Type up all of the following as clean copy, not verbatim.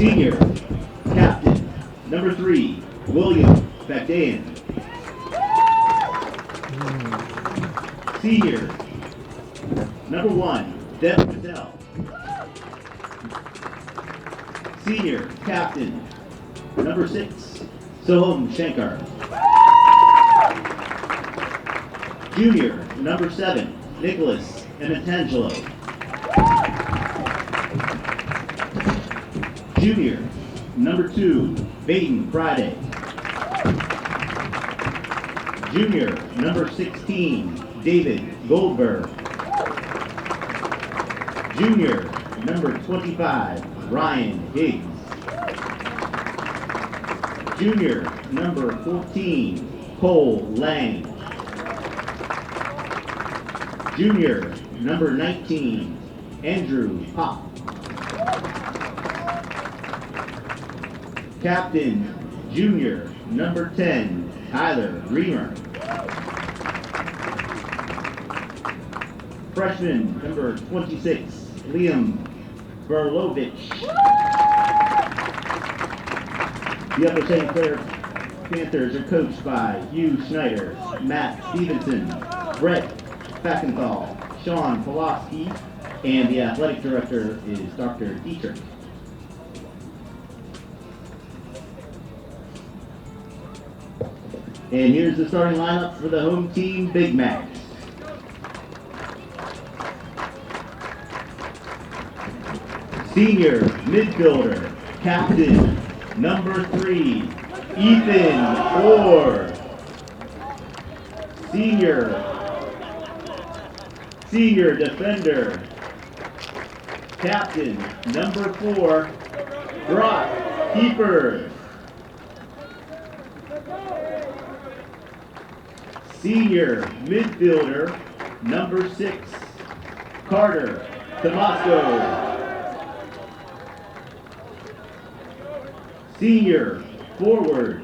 Senior, captain, number 3, William Bagdayan. Senior, number 1, Deb Patel. Senior, captain, number 6, Soham Shankar. Junior, number 7, Nicholas Emitangelo. Junior, number 2, Baden Friday. Junior, number 16, David Goldberg. Junior, number 25, Ryan Higgs. Junior, number 14, Cole Lang. Junior, number 19, Andrew Pop. Captain, junior, number 10, Tyler Reamer. Freshman, number 26, Liam Berlovich. The Upper St. Clair Panthers are coached by Hugh Schneider, Matt Stevenson, Brett Fackenthal, Sean Pulaski, and the athletic director is Dr. Dietrich. And here's the starting lineup for the home team Big Macs. Senior midfielder, captain, number 3, Ethan Orr. Senior defender, captain, number 4, Brock Keeper. Senior midfielder, number 6, Carter Tomasco. Senior forward,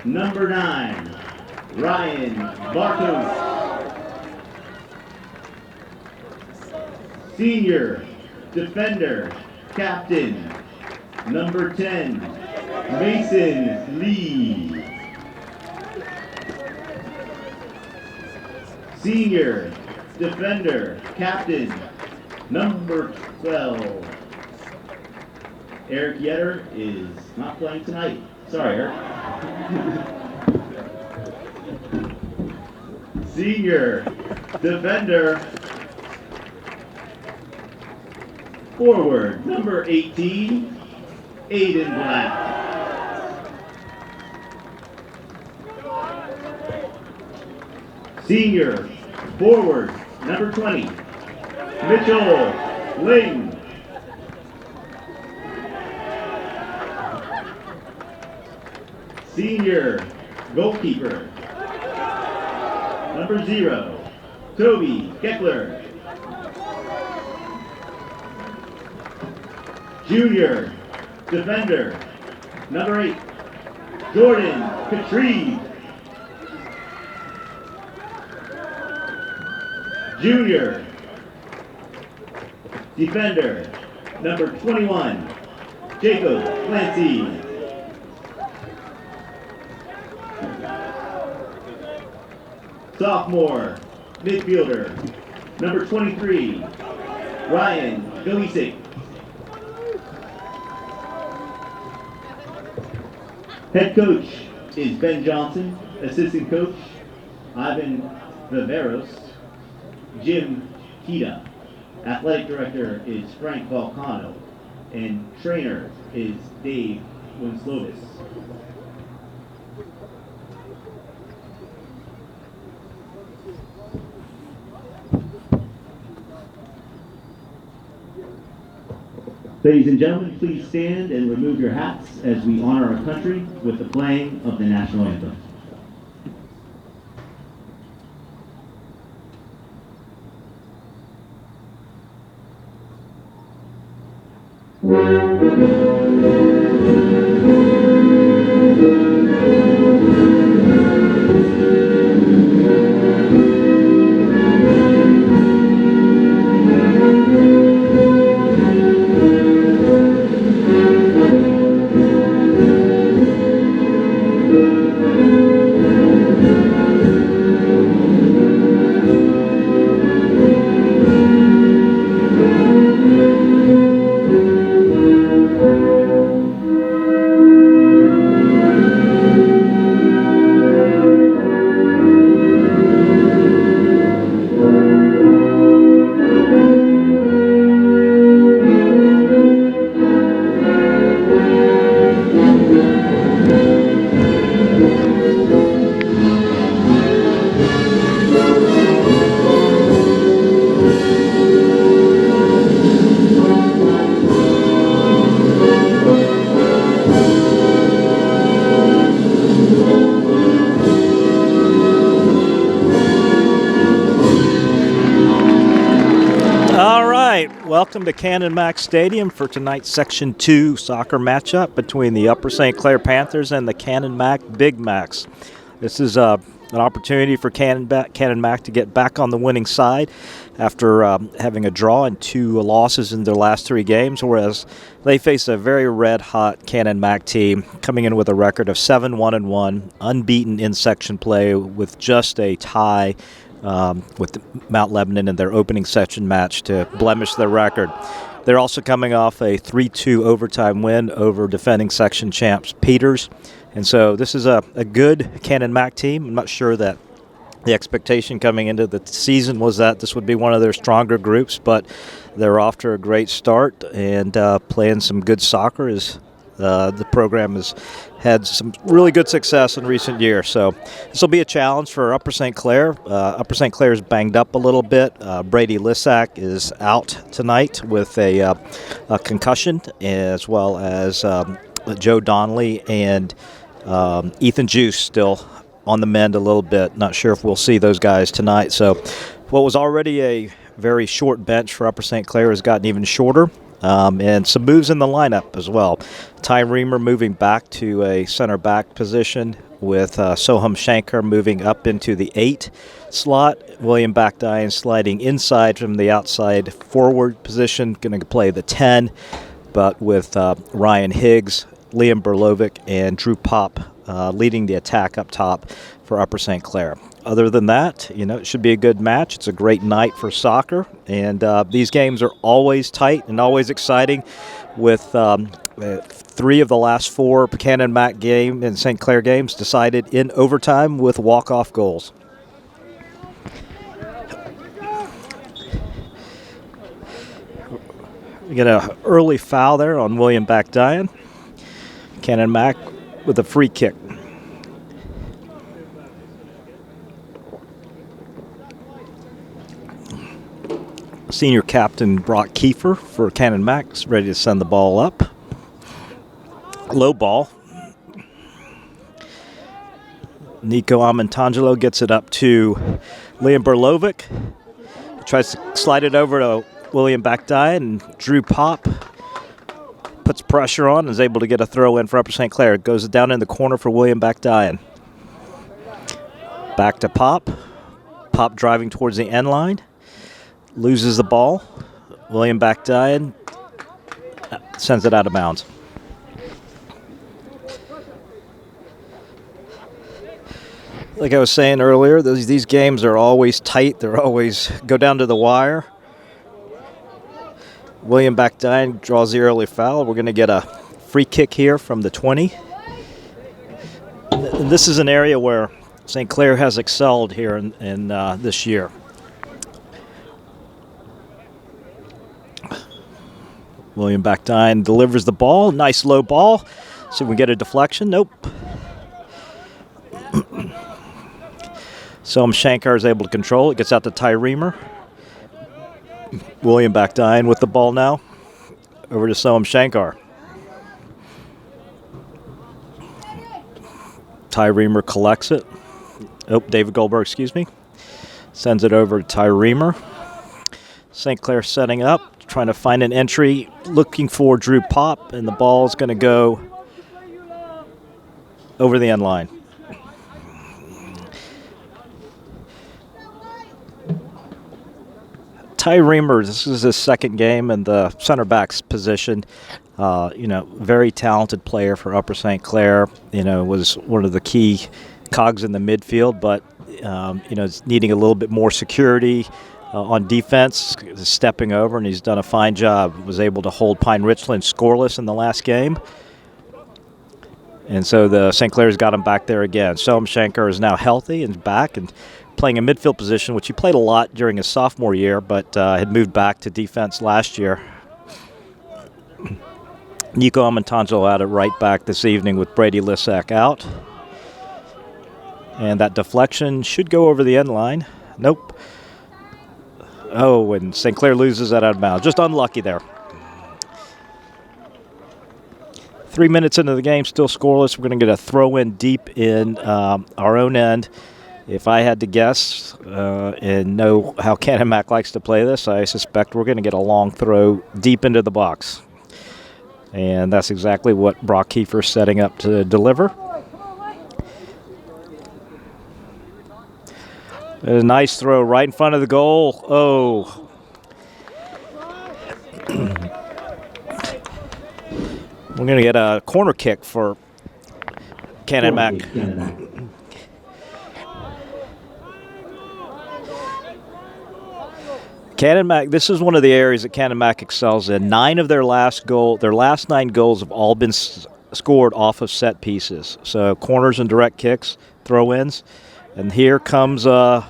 number 9, Ryan Bartos. Senior defender, captain, number 10, Mason Lee. Senior defender, captain, number 12. Eric Yetter is not playing tonight. Sorry, Eric. Senior defender, forward, number 18, Aiden Black. Senior forward, number 20, Mitchell Ling. Senior goalkeeper, number 0, Toby Geckler. Junior defender, number 8, Jordan Catree. Junior defender, number 21, Jacob Clancy. Sophomore midfielder, number 23, Ryan Galisic. Head coach is Ben Johnson, assistant coach Ivan Viveros, Jim Kita. Athletic director is Frank Volcano, and trainer is Dave Winslovis. Ladies and gentlemen, please stand and remove your hats as we honor our country with the playing of the national anthem. welcome to Canon-McMillan Stadium for tonight's Section 2 soccer matchup between the Upper St. Clair Panthers and the Canon-McMillan Big Macs. This is an opportunity for Canon-McMillan to get back on the winning side after having a draw and 2 losses in their last 3 games, whereas they face a very red-hot Canon-McMillan team coming in with a record of 7-1-1, unbeaten in section play with just a tie with Mount Lebanon in their opening section match to blemish their record. They're also coming off a 3-2 overtime win over defending section champs Peters. And so this is a good Canon-McMillan team. I'm not sure that the expectation coming into the season was that this would be one of their stronger groups, but they're off to a great start and playing some good soccer as the program has had some really good success in recent years. So this will be a challenge for Upper St. Clair. Upper St. Clair is banged up a little bit. Brady Lissack is out tonight with a concussion, as well as Joe Donnelly and Ethan Juice still on the mend a little bit. Not sure if we'll see those guys tonight. So what was already a very short bench for Upper St. Clair has gotten even shorter. And some moves in the lineup as well. Ty Reamer moving back to a center back position with Soham Shankar moving up into the 8 slot. William Bakdyan sliding inside from the outside forward position, going to play the 10, but with Ryan Higgs, Liam Berlovic, and Drew Pop leading the attack up top for Upper St. Clair. Other than that, it should be a good match. It's a great night for soccer, and these games are always tight and always exciting with 3 of the last 4 Canon-McMillan game and St. Clair games decided in overtime with walk-off goals. We get an early foul there on William Bakdyan. Canon-McMillan with a free kick. Senior captain Brock Kiefer for Canon-McMillan is ready to send the ball up. Low ball. Nico Amantangelo gets it up to Liam Berlovic. He tries to slide it over to William Bakdyan, and Drew Pop puts pressure on and is able to get a throw in for Upper St. Clair. It goes down in the corner for William Bakdyan. Back to Pop. Pop driving towards the end line. Loses the ball. William Bakdyan sends it out of bounds. Like I was saying earlier, these games are always tight. They're always go down to the wire. William Bakdyan draws the early foul. We're going to get a free kick here from the 20. And this is an area where St. Clair has excelled here in this year. William Bakdyan delivers the ball. Nice low ball. See if we get a deflection. Nope. Soham Shankar is able to control it. Gets out to Ty Reamer. William Bakdyan with the ball now. Over to Soham Shankar. Ty Reamer collects it. Oh, David Goldberg, excuse me. Sends it over to Ty Reamer. St. Clair setting up. Trying to find an entry, looking for Drew Pop, and the ball is going to go over the end line. Ty Reamer, this is his second game in the center back's position. Very talented player for Upper St. Clair. Was one of the key cogs in the midfield, but is needing a little bit more security. On defense, stepping over, and he's done a fine job. Was able to hold Pine Richland scoreless in the last game. And so the St. Clair's got him back there again. Soham Shankar is now healthy and back and playing a midfield position, which he played a lot during his sophomore year, but had moved back to defense last year. Nico Amantangelo out at right back this evening with Brady Lissack out. And that deflection should go over the end line. Nope. Oh, and St. Clair loses that out of bounds. Just unlucky there. 3 minutes into the game, still scoreless. We're going to get a throw in deep in our own end. If I had to guess and know how Canon-Mac likes to play this, I suspect we're going to get a long throw deep into the box. And that's exactly what Brock Kiefer's setting up to deliver. A nice throw right in front of the goal. Oh. We're going to get a corner kick for Canon-Mac. Canon-Mac, this is one of the areas that Canon-Mac excels in. 9 of their last 9 goals have all been scored off of set pieces. So corners and direct kicks, throw-ins. And here comes a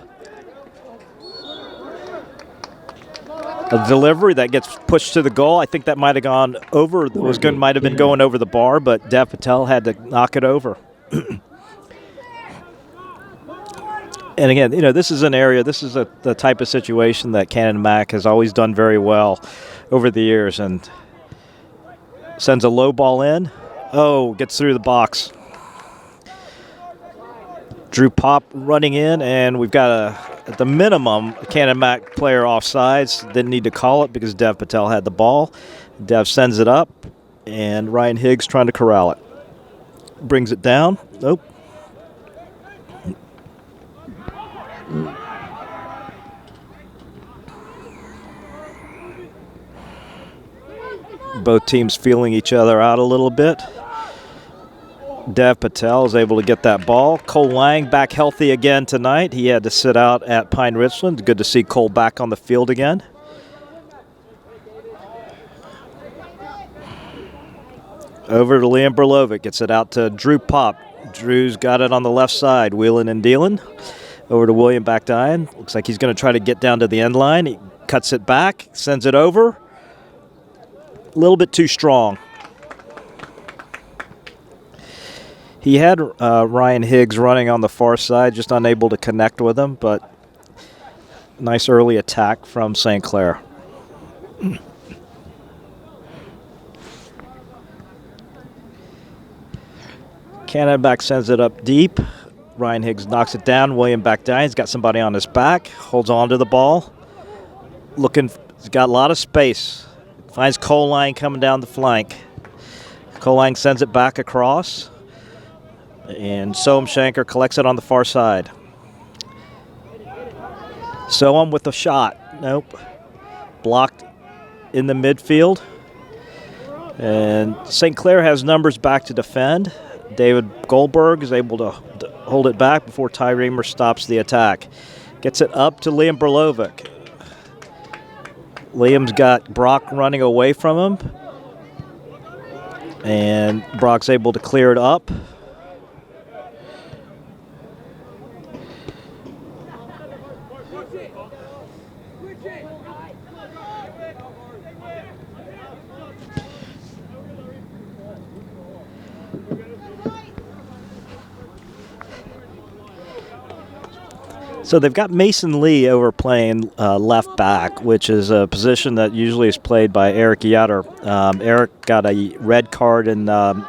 delivery that gets pushed to the goal. I think that might have gone over. Might have been going over the bar, but Dev Patel had to knock it over. And again, this is an area. This is the type of situation that Canon-Mac has always done very well over the years, and sends a low ball in. Oh, gets through the box. Drew Pop running in, and we've got at the minimum, a Canon-Mac player offsides. Didn't need to call it because Dev Patel had the ball. Dev sends it up, and Ryan Higgs trying to corral it. Brings it down. Nope. Both teams feeling each other out a little bit. Dev Patel is able to get that ball. Cole Lang back healthy again tonight. He had to sit out at Pine Richland. Good to see Cole back on the field again. Over to Liam Berlovic. Gets it out to Drew Pop. Drew's got it on the left side, wheeling and dealing. Over to William Backdine. Looks like he's going to try to get down to the end line. He cuts it back, sends it over. A little bit too strong. He had Ryan Higgs running on the far side, just unable to connect with him, but nice early attack from St. Clair. Canon-Mac sends it up deep. Ryan Higgs knocks it down. William Backdine's got somebody on his back, holds on to the ball. He's got a lot of space. Finds Cole Lang coming down the flank. Cole Lang sends it back across. And Soham Shankar collects it on the far side. Soham with a shot. Nope. Blocked in the midfield. And St. Clair has numbers back to defend. David Goldberg is able to hold it back before Ty Reamer stops the attack. Gets it up to Liam Berlovic. Liam's got Brock running away from him. And Brock's able to clear it up. So they've got Mason Lee over playing left back, which is a position that usually is played by Eric Yatter. Eric got a red card in the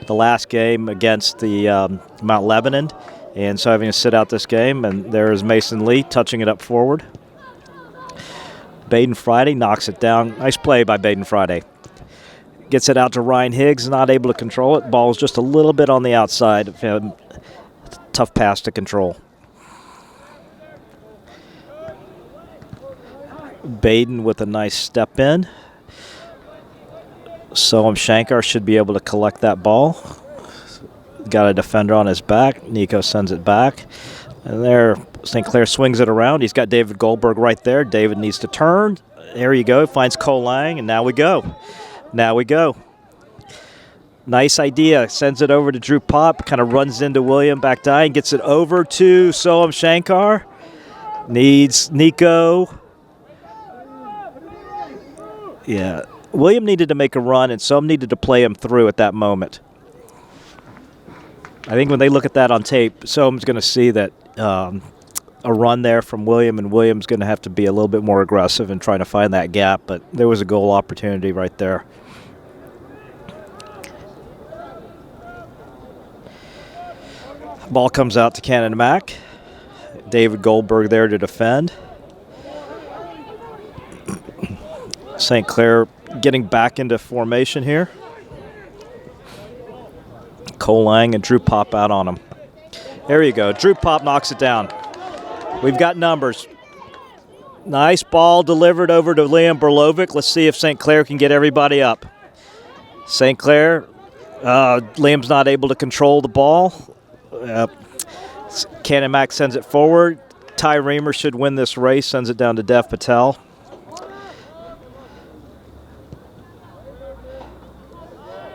last game against the Mount Lebanon, and so having to sit out this game. And there is Mason Lee touching it up forward. Baden Friday knocks it down. Nice play by Baden Friday. Gets it out to Ryan Higgs, not able to control it. Ball's just a little bit on the outside. Tough pass to control. Baden with a nice step in. Soham Shankar should be able to collect that ball. Got a defender on his back. Nico sends it back. And there, St. Clair swings it around. He's got David Goldberg right there. David needs to turn. There you go. Finds Cole Lang, and now we go. Now we go. Nice idea. Sends it over to Drew Pop. Kind of runs into William Backdine. Gets it over to Soham Shankar. Needs Nico. Yeah, William needed to make a run, and Soham needed to play him through at that moment. I think when they look at that on tape, Soham's going to see that a run there from William, and William's going to have to be a little bit more aggressive in trying to find that gap, but there was a goal opportunity right there. Ball comes out to Canon-Mac. David Goldberg there to defend. St. Clair getting back into formation here. Cole Lang and Drew Pop out on him. There you go. Drew Pop knocks it down. We've got numbers. Nice ball delivered over to Liam Berlovic. Let's see if St. Clair can get everybody up. St. Clair, Liam's not able to control the ball. Canon-Mac sends it forward. Ty Reamer should win this race, sends it down to Dev Patel.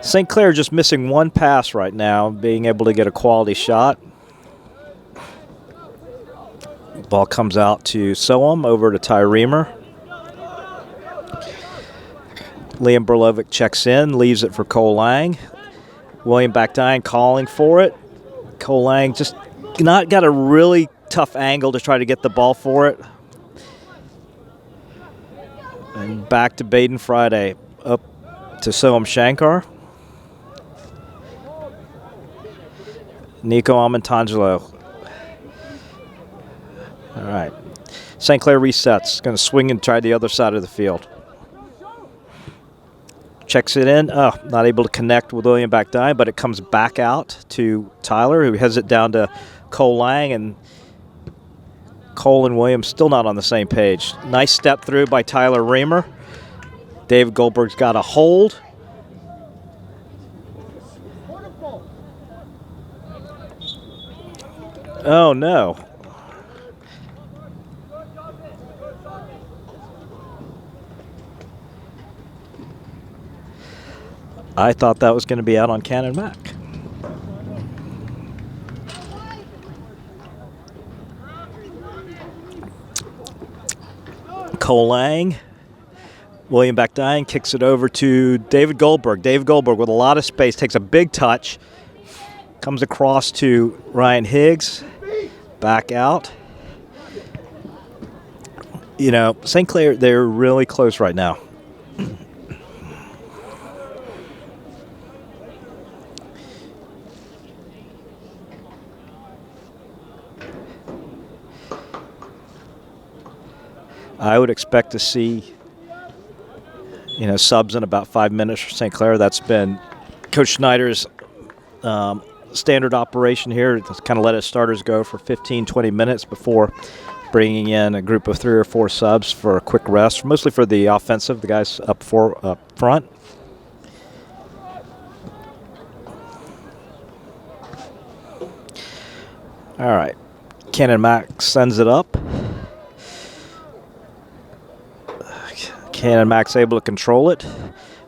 St. Clair just missing one pass right now, being able to get a quality shot. Ball comes out to Soam, over to Ty Reamer. Liam Berlovic checks in, leaves it for Cole Lang. William Backdine calling for it. Cole Lang just not got a really tough angle to try to get the ball for it. And back to Baden Friday, up to Soam Shankar. Nico Amantangelo. All right. St. Clair resets. Going to swing and try the other side of the field. Checks it in. Oh, not able to connect with William Backdine, but it comes back out to Tyler, who heads it down to Cole Lang, and Cole and William still not on the same page. Nice step through by Tyler Reamer. David Goldberg's got a hold. Oh, no. I thought that was going to be out on Canon-Mac. Cole Lang. William Backdine kicks it over to David Goldberg. David Goldberg with a lot of space, takes a big touch. Comes across to Ryan Higgs. Back out. You know, St. Clair, they're really close right now. I would expect to see, you know, subs in about 5 minutes for St. Clair. That's been Coach Schneider's standard operation here, to kind of let his starters go for 15, 20 minutes before bringing in a group of 3 or 4 subs for a quick rest, mostly for the offensive, the guys up front. All right. Canon-Mac sends it up. Canon-Mac's able to control it.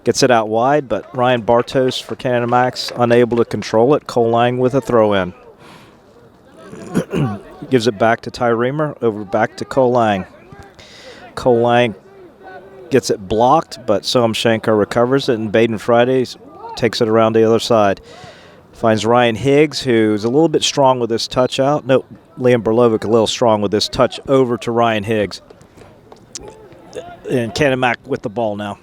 Gets it out wide, but Ryan Bartos for Canon-Mac's unable to control it. Cole Lang with a throw-in. Gives it back to Ty Reamer, over back to Cole Lang. Cole Lang gets it blocked, but Soam Shankar recovers it, and Baden Fridays takes it around the other side. Finds Ryan Higgs, who's a little bit strong with this touch out. Nope, Liam Berlovic a little strong with this touch over to Ryan Higgs. And Canon-Mac with the ball now.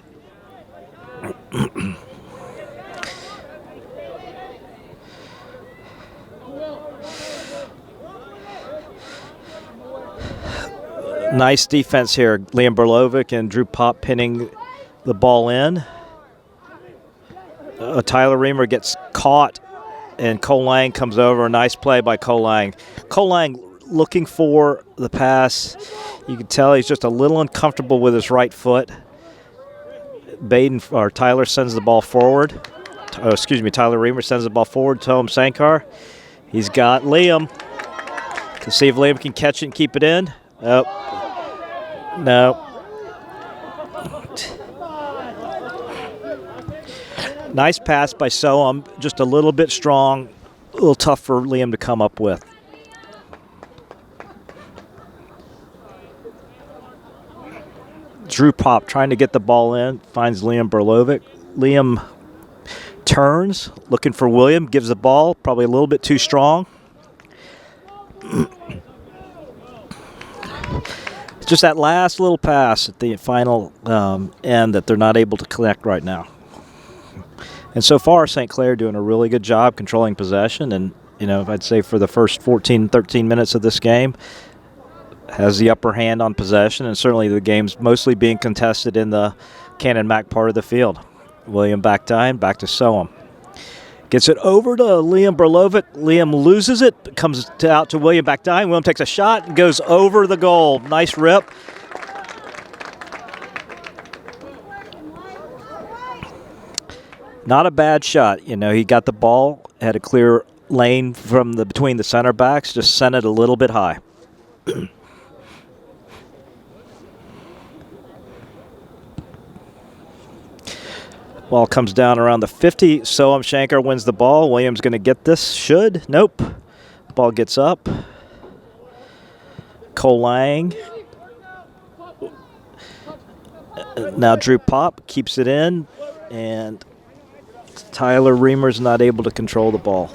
Nice defense here. Liam Berlovic and Drew Pop pinning the ball in. Tyler Reamer gets caught, and Cole Lang comes over. A nice play by Cole Lang. Cole Lang looking for the pass. You can tell he's just a little uncomfortable with his right foot. Tyler sends the ball forward. Tyler Reamer sends the ball forward to Soam Shankar. He's got Liam. Can see if Liam can catch it and keep it in. Oh, no. Nice pass by Soam, just a little bit strong, a little tough for Liam to come up with. Drew Pop trying to get the ball in, finds Liam Berlovic. Liam turns, looking for William, gives the ball, probably a little bit too strong. It's just that last little pass at the final end that they're not able to connect right now. And so far, St. Clair doing a really good job controlling possession. And, you know, I'd say for the first 14, 13 minutes of this game, has the upper hand on possession, and certainly the game's mostly being contested in the Canon-Mac part of the field. William Backdine back to Soam. Gets it over to Liam Berlovic. Liam loses it, comes out to William Backdine. William takes a shot and goes over the goal. Nice rip. Not a bad shot. You know, he got the ball, had a clear lane from between the center backs, just sent it a little bit high. Ball comes down around the 50. Soam Shankar wins the ball. Williams going to get this. Should. Nope. Ball gets up. Cole Lang. Now Drew Pop keeps it in. And Tyler Reamer's not able to control the ball.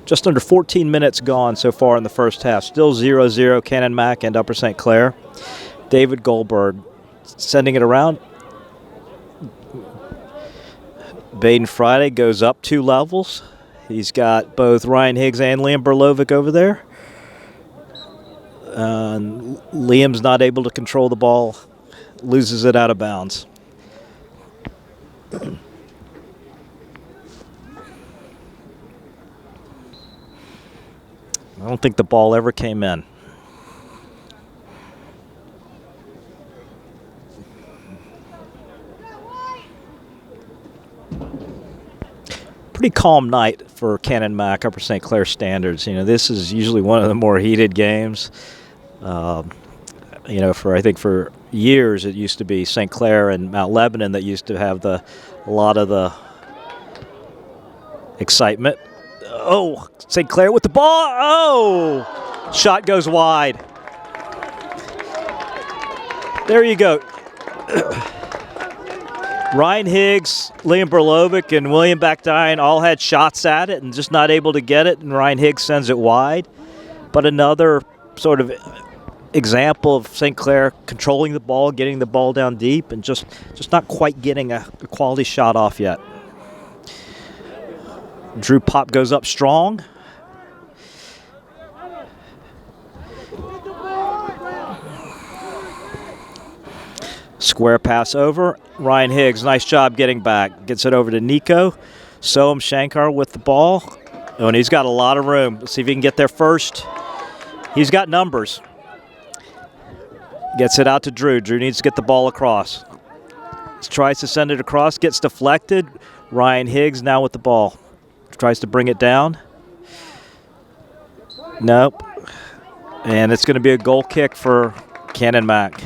Just under 14 minutes gone so far in the first half. Still 0-0 Canon-Mac and Upper St. Clair. David Goldberg sending it around. Baden Friday goes up 2 levels. He's got both Ryan Higgs and Liam Berlovic over there. Liam's not able to control the ball. Loses it out of bounds. I don't think the ball ever came in. Pretty calm night for Canon-Mac Upper St. Clair standards. You know, this is usually one of the more heated games. You know, I think for years it used to be St. Clair and Mount Lebanon that used to have a lot of the excitement. Oh, St. Clair with the ball. Oh, shot goes wide. There you go. Ryan Higgs, Liam Berlovic, and William Backdine all had shots at it and just not able to get it, and Ryan Higgs sends it wide. But another sort of example of St. Clair controlling the ball, getting the ball down deep, and just not quite getting a quality shot off yet. Drew Pop goes up strong. Square pass over. Ryan Higgs, nice job getting back. Gets it over to Nico. Soam Shankar with the ball. Oh, and he's got a lot of room. Let's see if he can get there first. He's got numbers. Gets it out to Drew. Drew needs to get the ball across. Tries to send it across. Gets deflected. Ryan Higgs now with the ball. Tries to bring it down. Nope. And it's going to be a goal kick for Canon-Mac.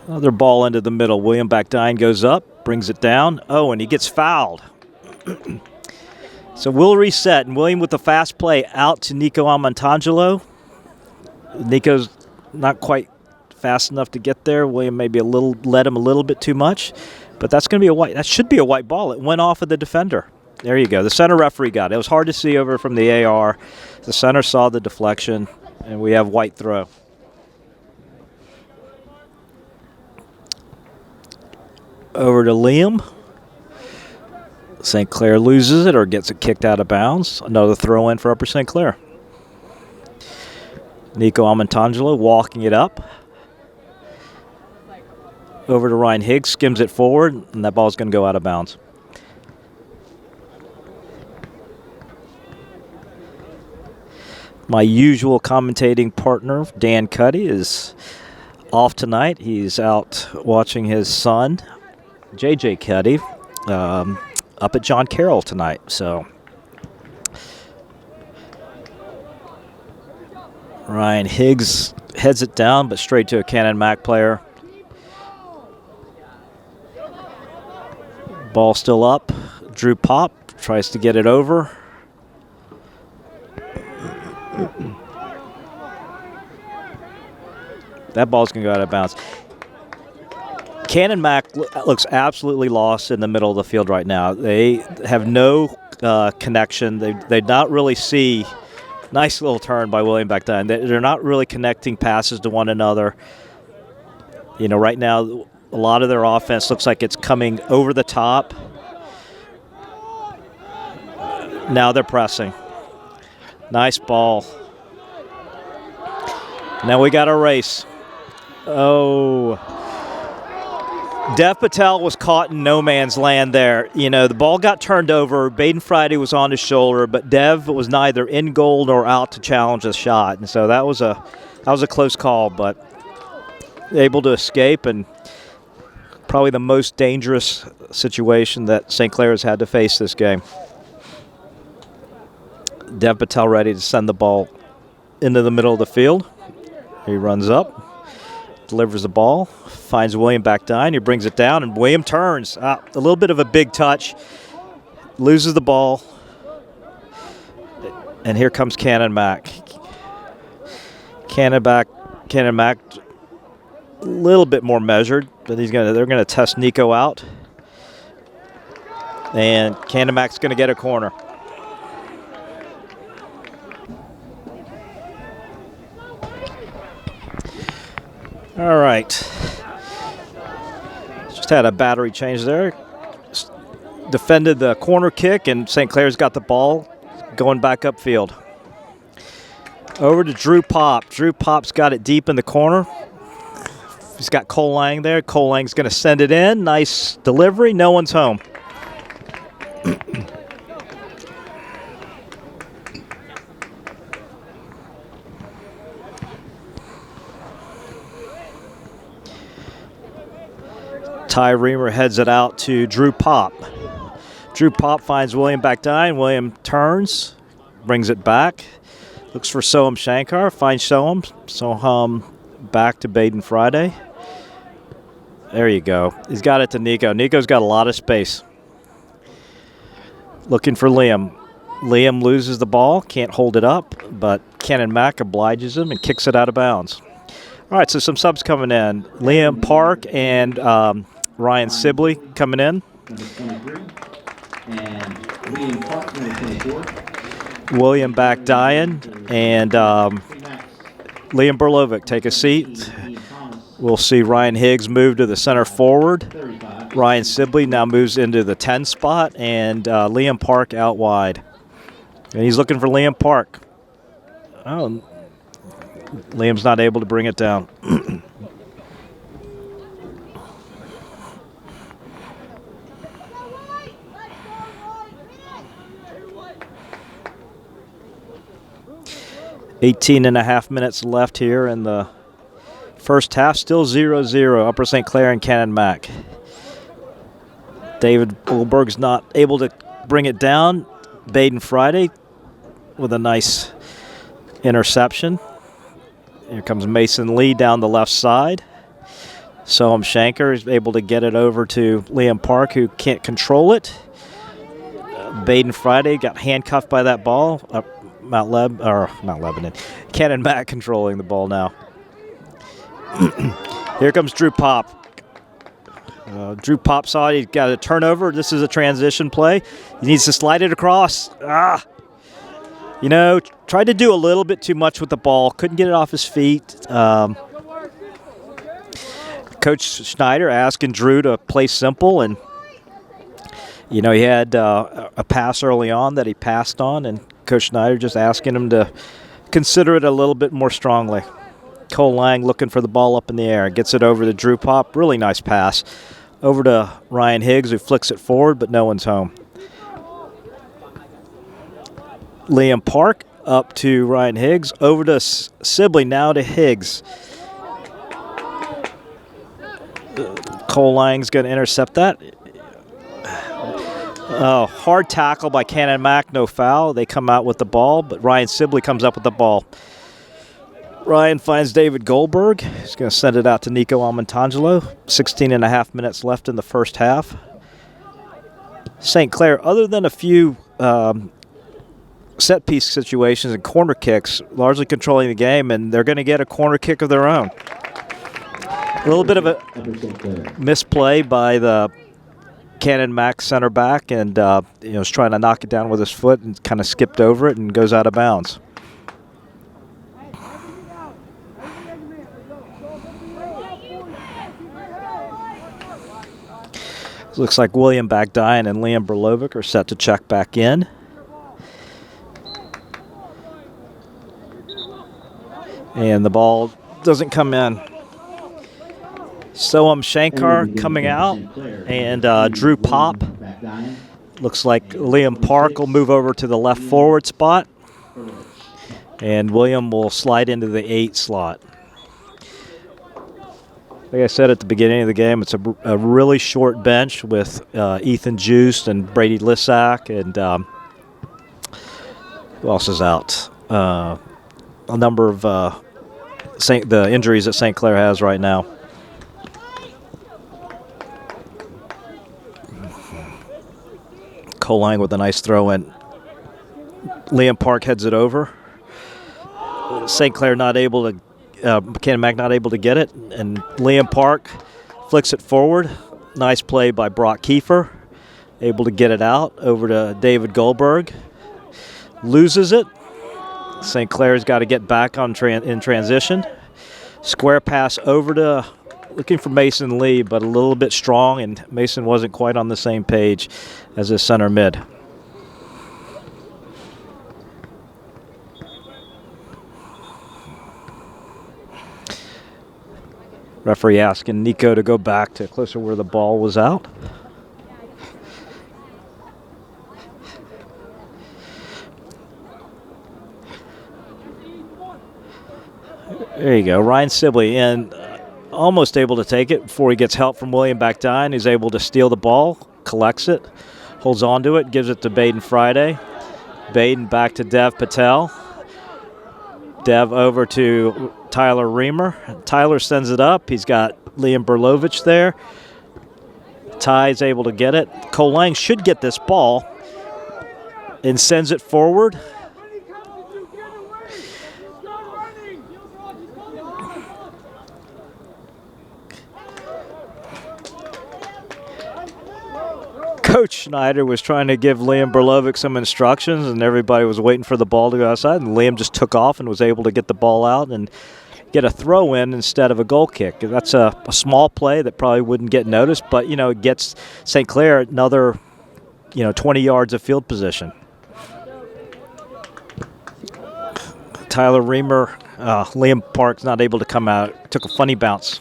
Another ball into the middle. William Backdine goes up, brings it down. Oh, and he gets fouled. So we'll reset, and William with the fast play out to Nico Amantangelo. Nico's not quite fast enough to get there. William maybe led him a little bit too much, but that's going to be a white. That should be a white ball. It went off of the defender. There you go. The center referee got it. It was hard to see over from the AR. The center saw the deflection, and we have white throw. Over to Liam. St. Clair loses it or gets it kicked out of bounds. Another throw in for Upper St. Clair. Nico Amantangelo walking it up. Over to Ryan Higgs, skims it forward, and that ball's going to go out of bounds. My usual commentating partner, Dan Cuddy, is off tonight. He's out watching his son, JJ Cuddy, up at John Carroll tonight. So Ryan Higgs heads it down, but straight to a Canon-Mac player. Ball still up. Drew Pop tries to get it over. That ball's going to go out of bounds. Canon-Mac looks absolutely lost in the middle of the field right now. They have no connection. They not really see Nice little turn by William back down. They're not really connecting passes to one another. You know, right now, a lot of their offense looks like it's coming over the top. Now they're pressing. Nice ball. Now we got a race. Oh. Dev Patel was caught in no man's land there. You know, the ball got turned over. Baden Friday was on his shoulder, but Dev was neither in goal nor out to challenge the shot. And so that was a close call, but able to escape, and probably the most dangerous situation that St. Clair has had to face this game. Dev Patel ready to send the ball into the middle of the field. He runs up, delivers the ball, finds William back down. He brings it down, and William turns. A little bit of a big touch. Loses the ball. And here comes Canon-Mac. Canon-Mac a little bit more measured, but they're gonna test Nico out. And Canon-Mac's gonna get a corner. All right. Just had a battery change there. Defended the corner kick, and St. Clair's got the ball going back upfield. Over to Drew Pop. Drew Pop's got it deep in the corner. He's got Cole Lang there. Cole Lang's going to send it in. Nice delivery. No one's home. Ty Reamer heads it out to Drew Pop. Drew Pop finds William back down. William turns, brings it back. Looks for Soham Shankar, finds Soham. Soham back to Baden Friday. There you go. He's got it to Nico. Nico's got a lot of space. Looking for Liam. Liam loses the ball, can't hold it up, but Canon-Mac obliges him and kicks it out of bounds. All right, so some subs coming in. Liam Park and Ryan Sibley coming in. William back dying, and Liam Berlovic take a seat. We'll see Ryan Higgs move to the center forward. Ryan Sibley now moves into the 10 spot, and Liam Park out wide. And he's looking for Liam Park. Oh, Liam's not able to bring it down. 18.5 minutes left here in the first half. Still 0-0, Upper St. Clair and Canon-Mac. David Goldberg's not able to bring it down. Baden Friday with a nice interception. Here comes Mason Lee down the left side. Soham Shankar is able to get it over to Liam Park, who can't control it. Baden Friday got handcuffed by that ball. Mount Lebanon. Canon-Mac controlling the ball now. Here comes Drew Pop. Drew Pop saw it. He got a turnover. This is a transition play. He needs to slide it across. You know, tried to do a little bit too much with the ball. Couldn't get it off his feet. Coach Schneider asking Drew to play simple, and you know, he had a pass early on that he passed on, and Coach Schneider just asking him to consider it a little bit more strongly. Cole Lang looking for the ball up in the air. Gets it over to Drew Pop. Really nice pass. Over to Ryan Higgs, who flicks it forward, but no one's home. Liam Park up to Ryan Higgs. Over to Sibley, now to Higgs. Cole Lang's going to intercept that. Oh, hard tackle by Canon-Mac, no foul. They come out with the ball, but Ryan Sibley comes up with the ball. Ryan finds David Goldberg. He's going to send it out to Nico Almontangelo. 16.5 minutes left in the first half. St. Clair, other than a few set-piece situations and corner kicks, largely controlling the game, and they're going to get a corner kick of their own. A little bit of a misplay by the Canon-Mac center back, and was trying to knock it down with his foot and kind of skipped over it and goes out of bounds. Looks like William Bagdine and Liam Berlovic are set to check back in. And the ball doesn't come in. Soham Shankar coming out, and Drew Pop. Looks like Liam Park will move over to the left forward spot, and William will slide into the 8 slot. Like I said at the beginning of the game, it's a really short bench with Ethan Juiced and Brady Lissack, and who else is out? A number of the injuries that St. Clair has right now. Colang with a nice throw in. Liam Park heads it over. St. Clair not able to, Canon-Mac not able to get it, and Liam Park flicks it forward. Nice play by Brock Kiefer. Able to get it out over to David Goldberg. Loses it. St. Clair's got to get back on in transition. Square pass over to, looking for Mason Lee, but a little bit strong, and Mason wasn't quite on the same page as his center mid. Referee asking Nico to go back to closer where the ball was out. There you go. Ryan Sibley in, almost able to take it before he gets help from William Bagdine. He's able to steal the ball, collects it, holds on to it, gives it to Baden Friday. Baden back to Dev Patel. Dev over to Tyler Reamer. Tyler sends it up. He's got Liam Berlovich there. Ty's able to get it. Colang should get this ball and sends it forward. Coach Schneider was trying to give Liam Berlovic some instructions, and everybody was waiting for the ball to go outside, and Liam just took off and was able to get the ball out and get a throw in instead of a goal kick. That's a small play that probably wouldn't get noticed, but, you know, it gets St. Clair another, 20 yards of field position. Tyler Reamer, Liam Park's not able to come out. Took a funny bounce.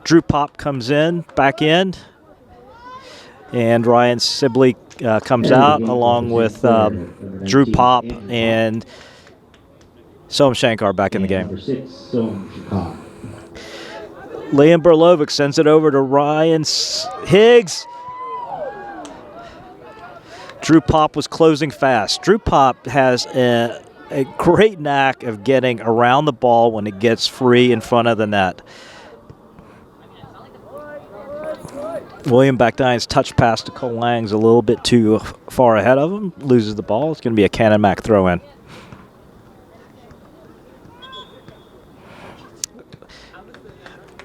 Drew Pop comes in, back in. And Ryan Sibley comes out along with Drew Pop and Soham Shankar back in the game. Liam Berlovic sends it over to Ryan Higgs. Drew Pop was closing fast. Drew Pop has a great knack of getting around the ball when it gets free in front of the net. William Bagdine's touch pass to Colang's a little bit too far ahead of him. Loses the ball. It's going to be a Canon-Mac throw-in.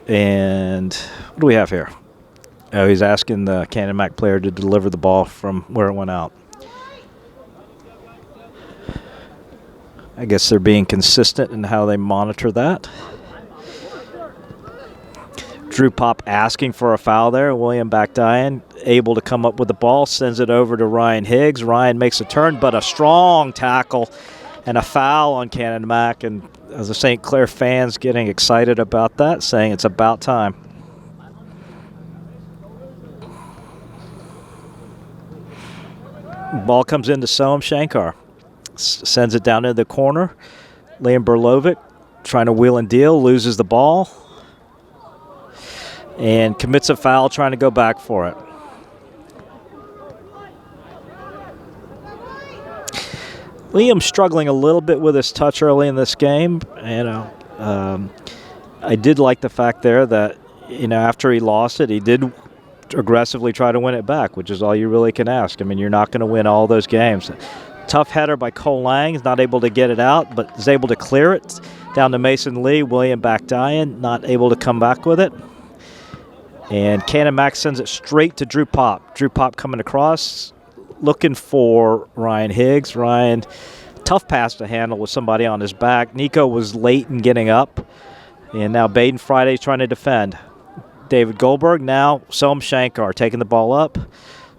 And what do we have here? Oh, he's asking the Canon-Mac player to deliver the ball from where it went out. I guess they're being consistent in how they monitor that. Drew Pop asking for a foul there. William Bagdine able to come up with the ball, sends it over to Ryan Higgs. Ryan makes a turn, but a strong tackle and a foul on Canon-Mac. And as the St. Clair fans getting excited about that, saying it's about time. Ball comes into Soham Shankar. Sends it down into the corner. Liam Berlovic trying to wheel and deal, loses the ball. And commits a foul trying to go back for it. Liam struggling a little bit with his touch early in this game. I did like the fact there that, after he lost it, he did aggressively try to win it back, which is all you really can ask. I mean, you're not going to win all those games. Tough header by Colang, is not able to get it out, but is able to clear it. Down to Mason Lee, William Bagdine, not able to come back with it. And Canon-Mac sends it straight to Drew Pop. Drew Pop coming across, looking for Ryan Higgs. Ryan, tough pass to handle with somebody on his back. Nico was late in getting up. And now Baden Friday's trying to defend. David Goldberg. Now Soam Shankar taking the ball up.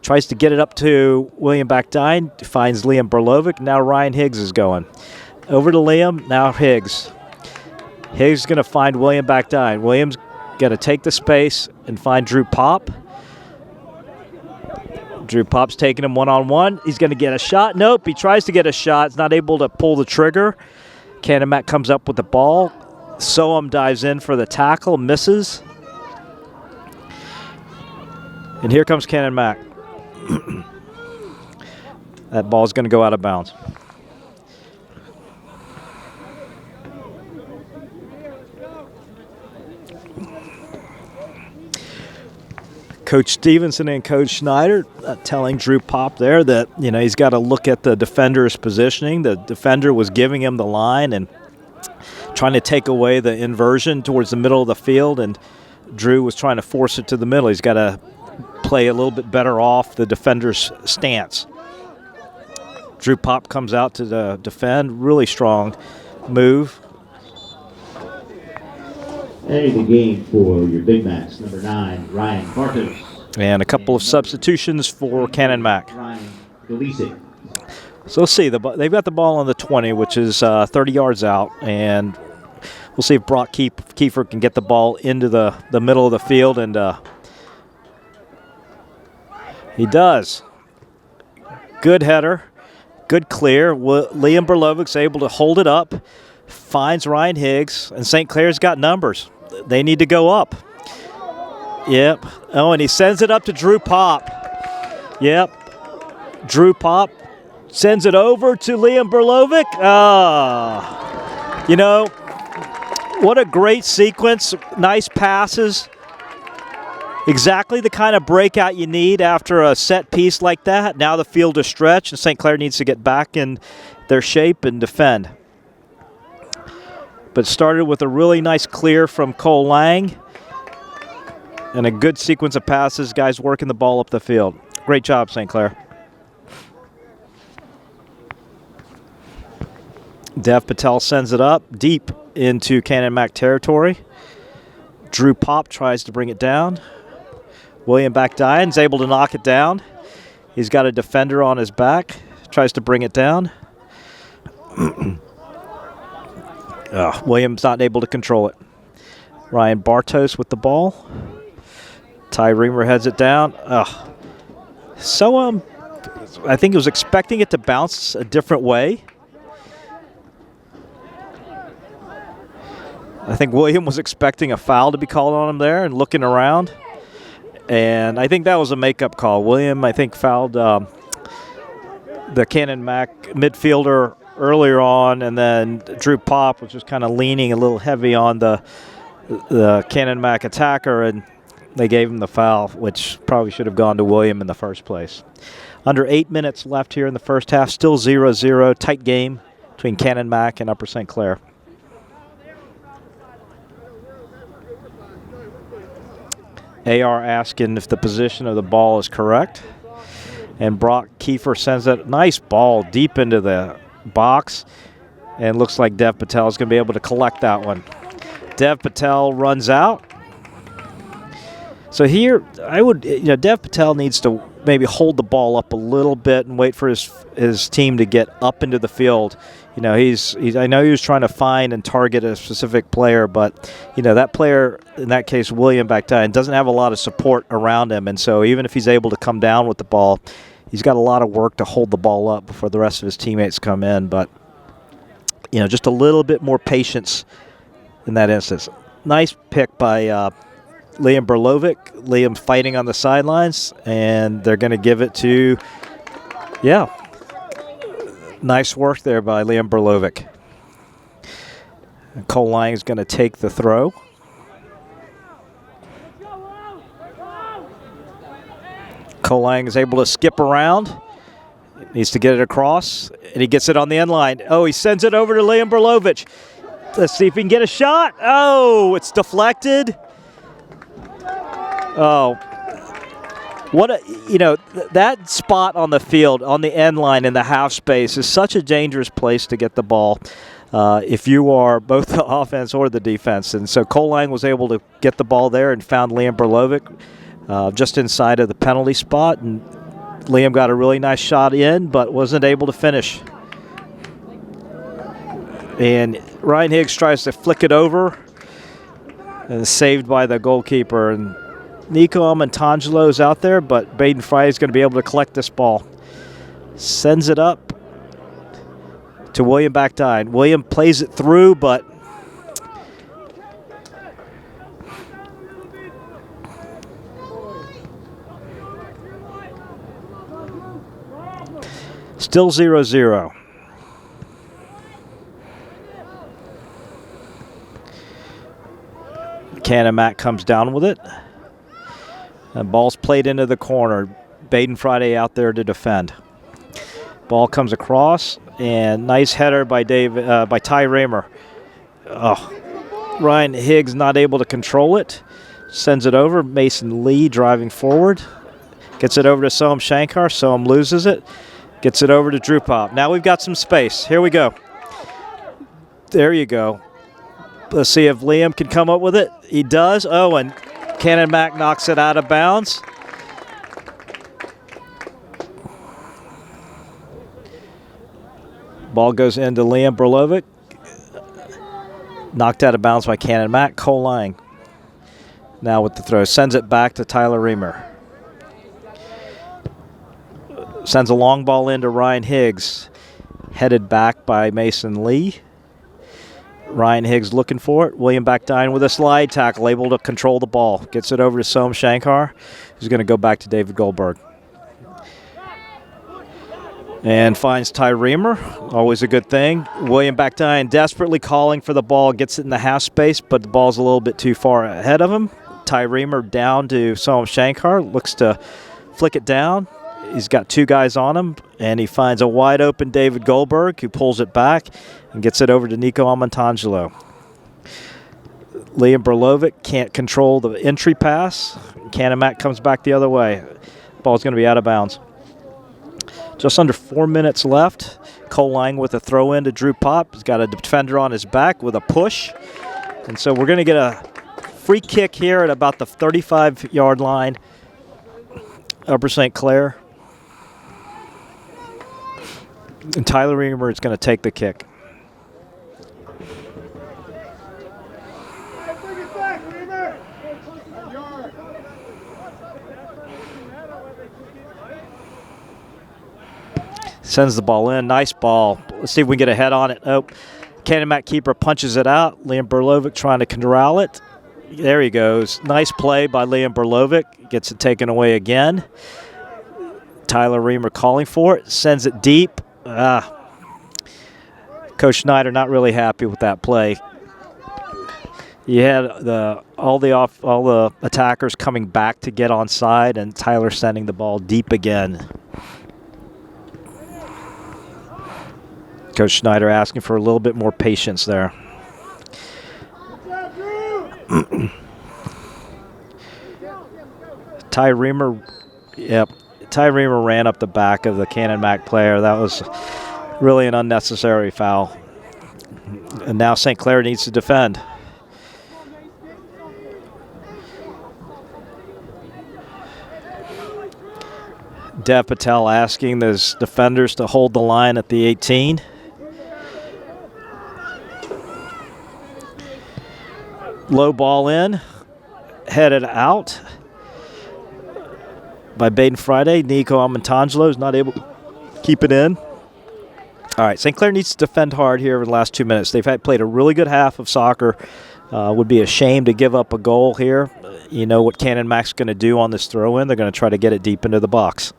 Tries to get it up to William Bakdine. Finds Liam Berlovic. Now Ryan Higgs is going. Over to Liam. Now Higgs. Higgs is going to find William Bakdine. William's going to take the space and find Drew Pop. Drew Pop's taking him one-on-one. He's going to get a shot. Nope, he tries to get a shot. He's not able to pull the trigger. Canon-Mac comes up with the ball. Soam dives in for the tackle, misses. And here comes Canon-Mac. That ball's going to go out of bounds. Coach Stevenson and Coach Schneider telling Drew Pop there that, he's got to look at the defender's positioning. The defender was giving him the line and trying to take away the inversion towards the middle of the field, and Drew was trying to force it to the middle. He's got to play a little bit better off the defender's stance. Drew Pop comes out to defend. Really strong move. Ending the game for your Big Macs, number 9, Ryan Bartos. And a couple of substitutions for Canon-Mac. Ryan Galisic. So let's see. They've got the ball on the 20, which is 30 yards out. And we'll see if Brock Kiefer can get the ball into the middle of the field. And he does. Good header. Good clear. Liam Berlovic's able to hold it up. Finds Ryan Higgs. And St. Clair's got numbers. They need to go up. Yep. Oh, and he sends it up to Drew Pop. Yep. Drew Pop sends it over to Liam Berlovic. What a great sequence. Nice passes. Exactly the kind of breakout you need after a set piece like that. Now the field is stretched, and St. Clair needs to get back in their shape and defend. But started with a really nice clear from Cole Lang and a good sequence of passes, guys working the ball up the field. Great job, St. Clair. Dev Patel sends it up deep into Canon-Mac territory. Drew Pop tries to bring it down. William Bakdine's able to knock it down. He's got a defender on his back. Tries to bring it down. William's not able to control it. Ryan Bartos with the ball. Ty Reamer heads it down. So I think he was expecting it to bounce a different way. I think William was expecting a foul to be called on him there and looking around. And I think that was a makeup call. William, I think, fouled the Canon-Mac midfielder earlier on, and then Drew Pop was just kind of leaning a little heavy on the Canon-Mac attacker, and they gave him the foul, which probably should have gone to William in the first place. Under 8 minutes left here in the first half, still 0-0, tight game between Canon-Mac and Upper St. Clair. AR asking if the position of the ball is correct. And Brock Kiefer sends that nice ball deep into the box. And looks like Dev Patel is going to be able to collect that one. Dev Patel runs out. So here, Dev Patel needs to maybe hold the ball up a little bit and wait for his team to get up into the field. I know he was trying to find and target a specific player, but that player, in that case, William Bakdine, doesn't have a lot of support around him, and so even if he's able to come down with the ball, he's got a lot of work to hold the ball up before the rest of his teammates come in. But just a little bit more patience in that instance. Nice pick by Liam Berlovic. Liam fighting on the sidelines, and they're going to give it to, nice work there by Liam Berlovic. Cole Lang is going to take the throw. Cole Lang is able to skip around. Needs to get it across, and he gets it on the end line. Oh, he sends it over to Liam Berlovic. Let's see if he can get a shot. Oh, it's deflected. Oh, that spot on the field, on the end line in the half space, is such a dangerous place to get the ball. if you are both the offense or the defense. And so Cole Lang was able to get the ball there and found Liam Berlovic just inside of the penalty spot. And Liam got a really nice shot in, but wasn't able to finish. And Ryan Higgs tries to flick it over and is saved by the goalkeeper. And Nico Amantangelo is out there, but Baden Friday is going to be able to collect this ball. Sends it up to William Backdine. William plays it through, but still 0-0. Canon-Mac comes down with it. And ball's played into the corner. Baden Friday out there to defend. Ball comes across, and nice header by Ty Raymer. Oh, Ryan Higgs not able to control it. Sends it over. Mason Lee driving forward. Gets it over to Soham Shankar. Soham loses it. Gets it over to Drew Pop. Now we've got some space. Here we go. There you go. Let's see if Liam can come up with it. He does. Oh, and Canon-Mac knocks it out of bounds. Ball goes into Liam Berlovic. Knocked out of bounds by Canon-Mac. Cole Lang now with the throw. Sends it back to Tyler Reamer. Sends a long ball into Ryan Higgs. Headed back by Mason Lee. Ryan Higgs looking for it. William Backdine with a slide tackle, able to control the ball. Gets it over to Soham Shankar, who's going to go back to David Goldberg. And finds Ty Reamer, always a good thing. William Backdine desperately calling for the ball, gets it in the half space, but the ball's a little bit too far ahead of him. Ty Reamer down to Soham Shankar, looks to flick it down. He's got two guys on him, and he finds a wide open David Goldberg, who pulls it back and gets it over to Nico Amantangelo. Liam Berlovic can't control the entry pass. Canon-Mac comes back the other way. Ball's going to be out of bounds. Just under 4 minutes left. Cole Lang with a throw in to Drew Pop. He's got a defender on his back with a push. And so we're going to get a free kick here at about the 35-yard line. Upper St. Clair. And Tyler Reamer is going to take the kick. Sends the ball in. Nice ball. Let's see if we can get a head on it. Oh, Canon-Mac keeper punches it out. Liam Berlovic trying to corral it. There he goes. Nice play by Liam Berlovic. Gets it taken away again. Tyler Reamer calling for it. Sends it deep. Coach Schneider not really happy with that play. You had all the attackers coming back to get onside, and Tyler sending the ball deep again. Coach Schneider asking for a little bit more patience there. Ty Reamer ran up the back of the Canon-Mac player. That was really an unnecessary foul. And now St. Clair needs to defend. Dev Patel asking his defenders to hold the line at the 18. Low ball in, headed out by Baden Friday. Nico Amantangelo is not able to keep it in. All right, St. Clair needs to defend hard here in the last 2 minutes. They've played a really good half of soccer. Would be a shame to give up a goal here. You know what Canon-Mac's going to do on this throw-in. They're going to try to get it deep into the box.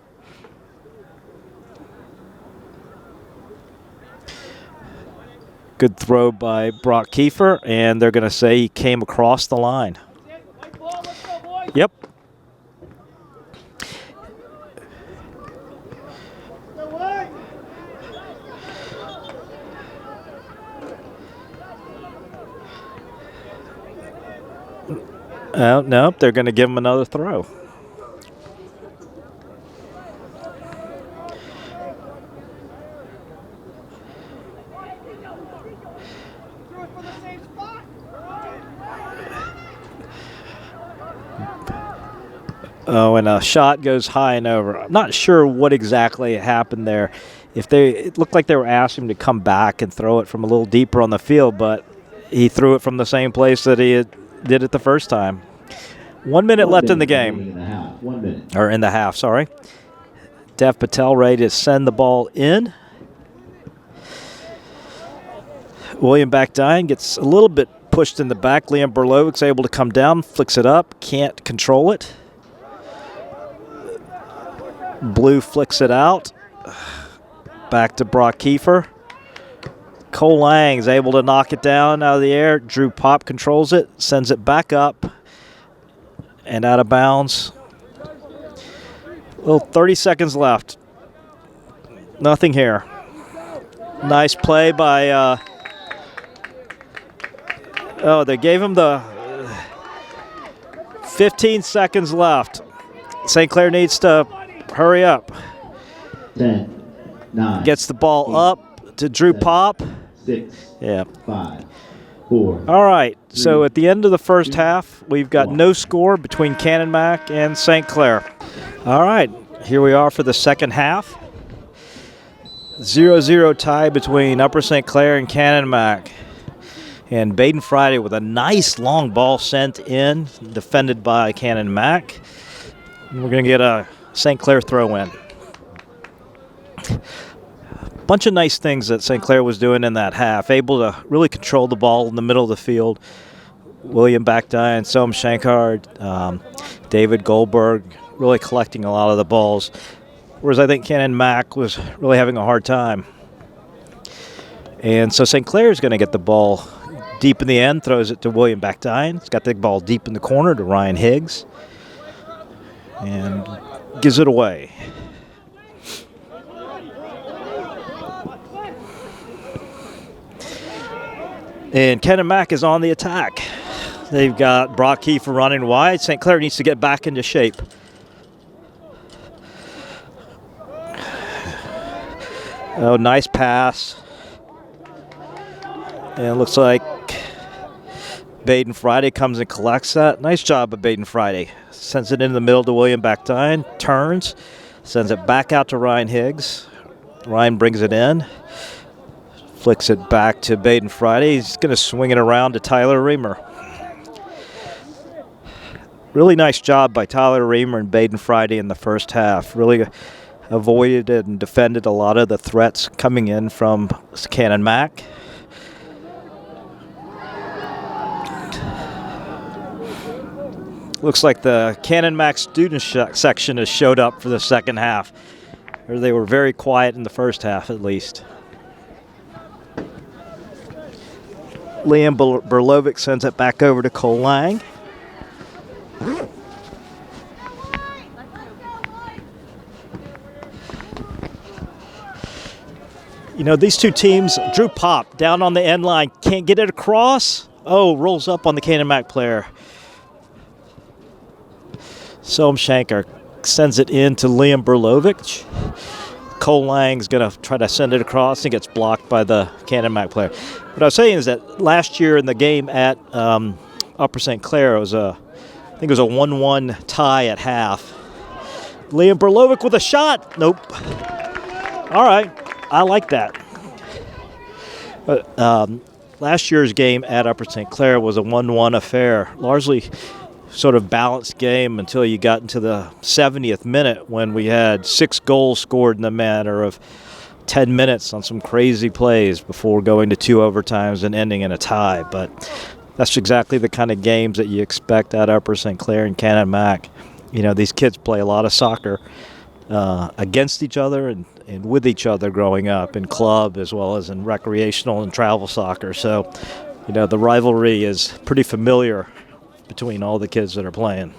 Good throw by Brock Kiefer, and they're going to say he came across the line. Yep. Nope, they're going to give him another throw. Oh, and a shot goes high and over. I'm not sure what exactly happened there. It looked like they were asking him to come back and throw it from a little deeper on the field, but he threw it from the same place that he did it the first time. 1 minute left in the game. 1 minute. Or in the half, sorry. Dev Patel ready to send the ball in. William Bakdine gets a little bit pushed in the back. Liam Berlovic's able to come down, flicks it up, can't control it. Blue flicks it out. Back to Brock Kiefer. Cole Lang's able to knock it down out of the air. Drew Pop controls it, sends it back up and out of bounds. Well, 30 seconds left. Nothing here. Nice play by... they gave him the 15 seconds left. St. Clair needs to hurry up. 10, 9. Gets the ball 8, up to Drew 7, Pop. 6. Yeah. 5, 4. All right. 3, So at the end of the first 2, half, we've got 1. no score between Canon-Mac and St. Clair. All right. Here we are for the second half. 0-0 tie between Upper St. Clair and Canon-Mac. And Baden Friday with a nice long ball sent in, defended by Canon-Mac. And we're going to get a St. Clair throw-in. Bunch of nice things that St. Clair was doing in that half. Able to really control the ball in the middle of the field. William Bakdine, Soam Shankar, David Goldberg really collecting a lot of the balls. Whereas I think Canon-Mac was really having a hard time. And so St. Clair is going to get the ball deep in the end, throws it to William Bakdine. He's got the ball deep in the corner to Ryan Higgs. And gives it away. And Canon-Mac is on the attack. They've got Brock Kiefer running wide. St. Clair needs to get back into shape. Oh, nice pass. And it looks like Baden Friday comes and collects that. Nice job of Baden Friday. Sends it in the middle to William Bakdine. Turns. Sends it back out to Ryan Higgs. Ryan brings it in. Flicks it back to Baden Friday. He's going to swing it around to Tyler Reamer. Really nice job by Tyler Reamer and Baden Friday in the first half. Really avoided and defended a lot of the threats coming in from Canon-Mac. Looks like the Canon-Mac student section has showed up for the second half. Or they were very quiet in the first half, at least. Liam Berlovic sends it back over to Cole Lang. You know, these two teams, Drew Pop down on the end line, can't get it across. Oh, rolls up on the Canon-Mac player. Soam Shankar sends it in to Liam Berlovic. Cole Lang's going to try to send it across and gets blocked by the Canon-Mac player. What I was saying is that last year in the game at Upper St. Clair, I think it was a 1-1 tie at half. Liam Berlovic with a shot. Nope. All right. I like that. But last year's game at Upper St. Clair was a 1-1 affair. Largely sort of balanced game until you got into the 70th minute when we had 6 goals scored in the matter of 10 minutes on some crazy plays before going to 2 overtimes and ending in a tie. But that's exactly the kind of games that you expect at Upper St. Clair and Canon-Mac. You know, these kids play a lot of soccer against each other and with each other growing up in club as well as in recreational and travel soccer. So, you know, the rivalry is pretty familiar between all the kids that are playing.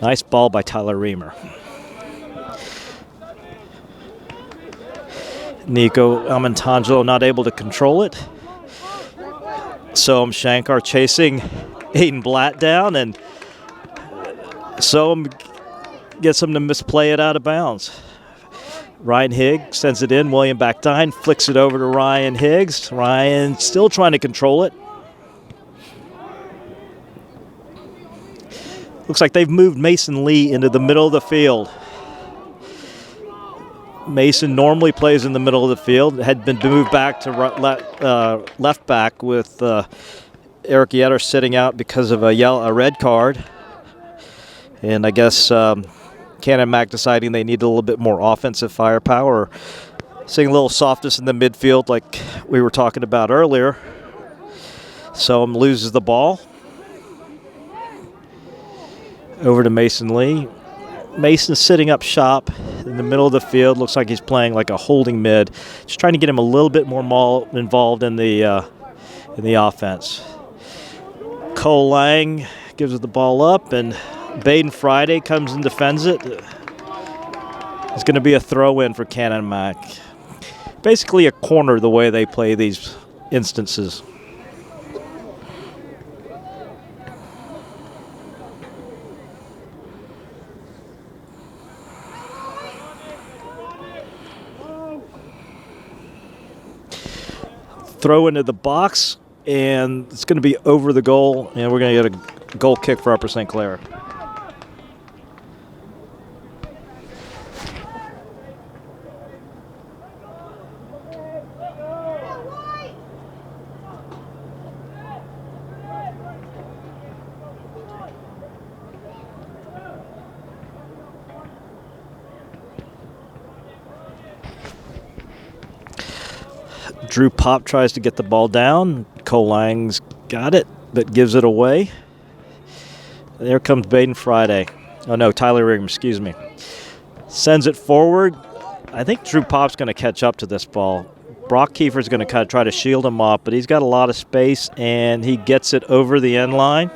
Nice ball by Tyler Reamer. Nico Amantangelo not able to control it. Soam Shankar chasing Aiden Blatt down, and Soam gets him to misplay it out of bounds. Ryan Higgs sends it in. William Bakdine flicks it over to Ryan Higgs. Ryan still trying to control it. Looks like they've moved Mason Lee into the middle of the field. Mason normally plays in the middle of the field. Had been moved back to left back with Eric Yetter sitting out because of a red card. And I guess Canon-Mac deciding they need a little bit more offensive firepower. Seeing a little softness in the midfield like we were talking about earlier. So loses the ball. Over to Mason Lee. Mason's sitting up shop in the middle of the field. Looks like he's playing like a holding mid. Just trying to get him a little bit more involved in the offense. Cole Lang gives the ball up, and Baden Friday comes and defends it. It's going to be a throw-in for Canon-Mac. Basically a corner the way they play these instances. Throw into the box, and it's going to be over the goal, and we're going to get a goal kick for Upper St. Clair. Drew Pop tries to get the ball down. Cole Lang's got it, but gives it away. There comes Baden Friday. Oh, no, Tyler Ring, excuse me. Sends it forward. I think Drew Pop's going to catch up to this ball. Brock Kiefer's going to kind of try to shield him off, but he's got a lot of space, and he gets it over the end line.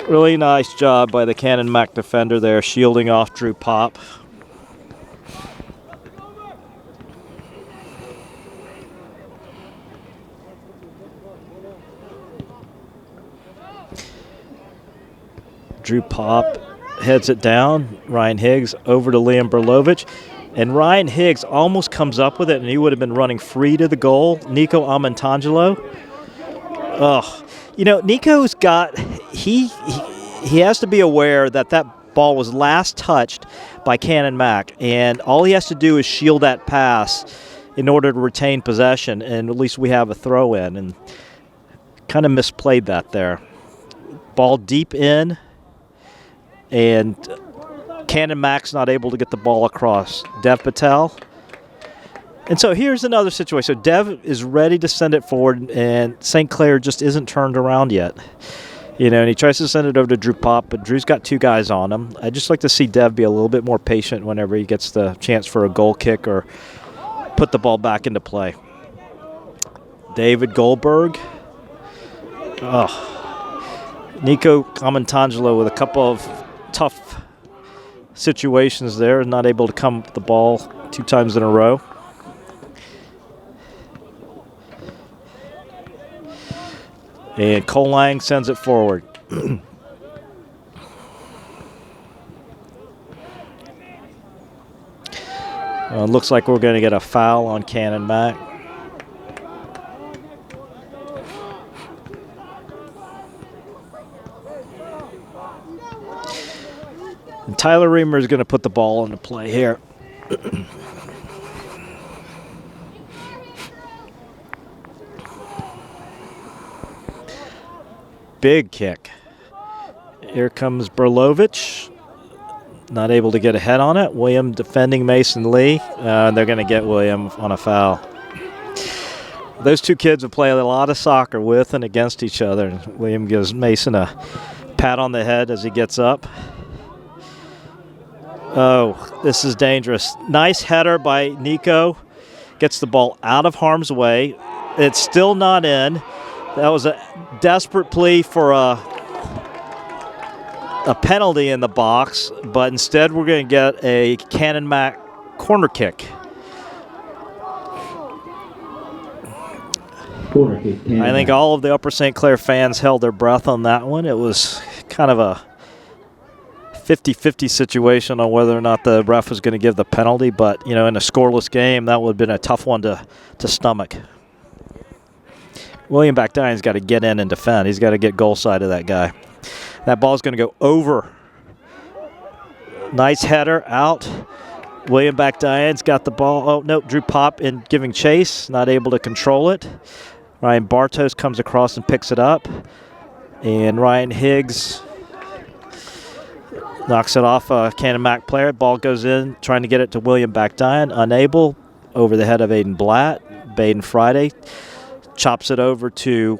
Really nice job by the Canon-Mac defender there, shielding off Drew Pop. Drew Pop heads it down. Ryan Higgs over to Liam Berlovich. And Ryan Higgs almost comes up with it, and he would have been running free to the goal. Nico Amantangelo. Oh, you know, Nico's got, he has to be aware that that ball was last touched by Canon-Mac, and all he has to do is shield that pass in order to retain possession, and at least we have a throw-in, and kind of misplayed that there. Ball deep in. And Canon-Mac's not able to get the ball across. Dev Patel. And so here's another situation. So Dev is ready to send it forward, and St. Clair just isn't turned around yet. You know, and he tries to send it over to Drew Pop, but Drew's got two guys on him. I'd just like to see Dev be a little bit more patient whenever he gets the chance for a goal kick or put the ball back into play. David Goldberg. Oh. Nico Amantangelo with a couple of tough situations there, not able to come with the ball 2 times in a row. And Cole Lang sends it forward. Looks like we're going to get a foul on Canon-Mac. And Tyler Reamer is going to put the ball into play here. Big kick. Here comes Berlovich. Not able to get a head on it. William defending Mason Lee. They're going to get William on a foul. Those two kids have played a lot of soccer with and against each other. William gives Mason a pat on the head as he gets up. Oh, this is dangerous. Nice header by Nico. Gets the ball out of harm's way. It's still not in. That was a desperate plea for a penalty in the box, but instead we're going to get a Canon-Mac corner kick. Corner kick, I think all of the Upper St. Clair fans held their breath on that one. It was kind of a 50-50 situation on whether or not the ref was going to give the penalty, but you know, in a scoreless game, that would have been a tough one to stomach. William Bakdian's got to get in and defend. He's got to get goal side of that guy. That ball's going to go over. Nice header out. William Bakdian's got the ball. Oh, no, Drew Pop in giving chase, not able to control it. Ryan Bartos comes across and picks it up. And Ryan Higgs knocks it off a Canon-Mac player. Ball goes in, trying to get it to William Bakdian. Unable. Over the head of Aiden Blatt. Baden Friday chops it over to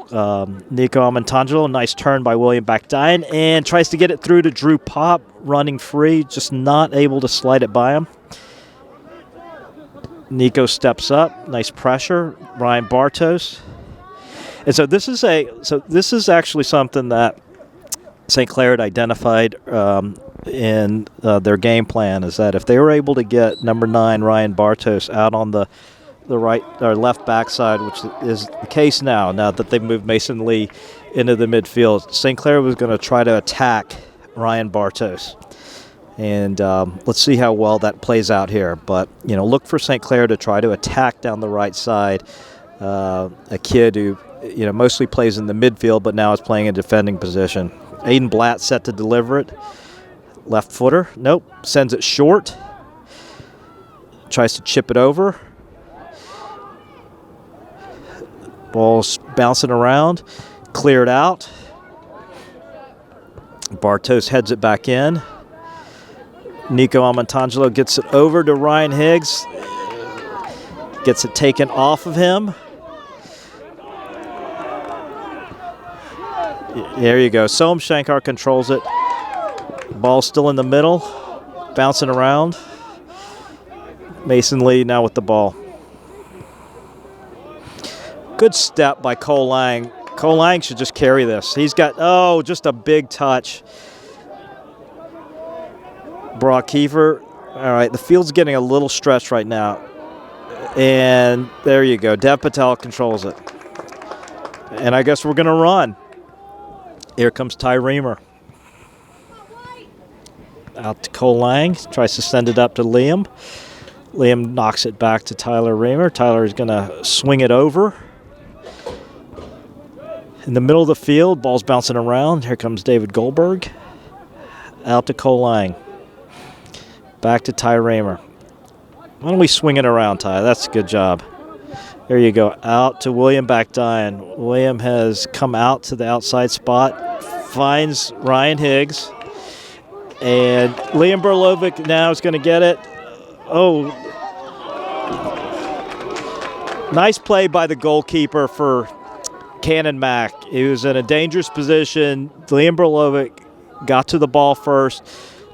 Nico Amantangelo. Nice turn by William Bakdian. And tries to get it through to Drew Pop. Running free, just not able to slide it by him. Nico steps up. Nice pressure. Ryan Bartos. And so this is actually something that St. Clair had identified in their game plan, is that if they were able to get number 9 Ryan Bartos out on the right or left backside, which is the case now that they've moved Mason Lee into the midfield, St. Clair was going to try to attack Ryan Bartos. And let's see how well that plays out here. But, look for St. Clair to try to attack down the right side. A kid who, mostly plays in the midfield, but now is playing a defending position. Aiden Blatt set to deliver it. Left footer. Nope. Sends it short. Tries to chip it over. Ball's bouncing around. Cleared out. Bartos heads it back in. Nico Amantangelo gets it over to Ryan Higgs. Gets it taken off of him. There you go. Soam Shankar controls it. Ball still in the middle. Bouncing around. Mason Lee now with the ball. Good step by Cole Lang. Cole Lang should just carry this. He's got, just a big touch. Brock Kiefer. All right, the field's getting a little stretched right now. And there you go. Dev Patel controls it. And I guess we're going to run. Here comes Ty Reamer. Out to Cole Lang. Tries to send it up to Liam. Liam knocks it back to Tyler Reamer. Tyler is going to swing it over. In the middle of the field, ball's bouncing around. Here comes David Goldberg. Out to Cole Lang. Back to Ty Reamer. Why don't we swing it around, Ty? That's a good job. There you go. Out to William Bakdian. William has come out to the outside spot. Finds Ryan Higgs. And Liam Berlovic now is going to get it. Oh. Nice play by the goalkeeper for Canon-Mac. He was in a dangerous position. Liam Berlovic got to the ball first.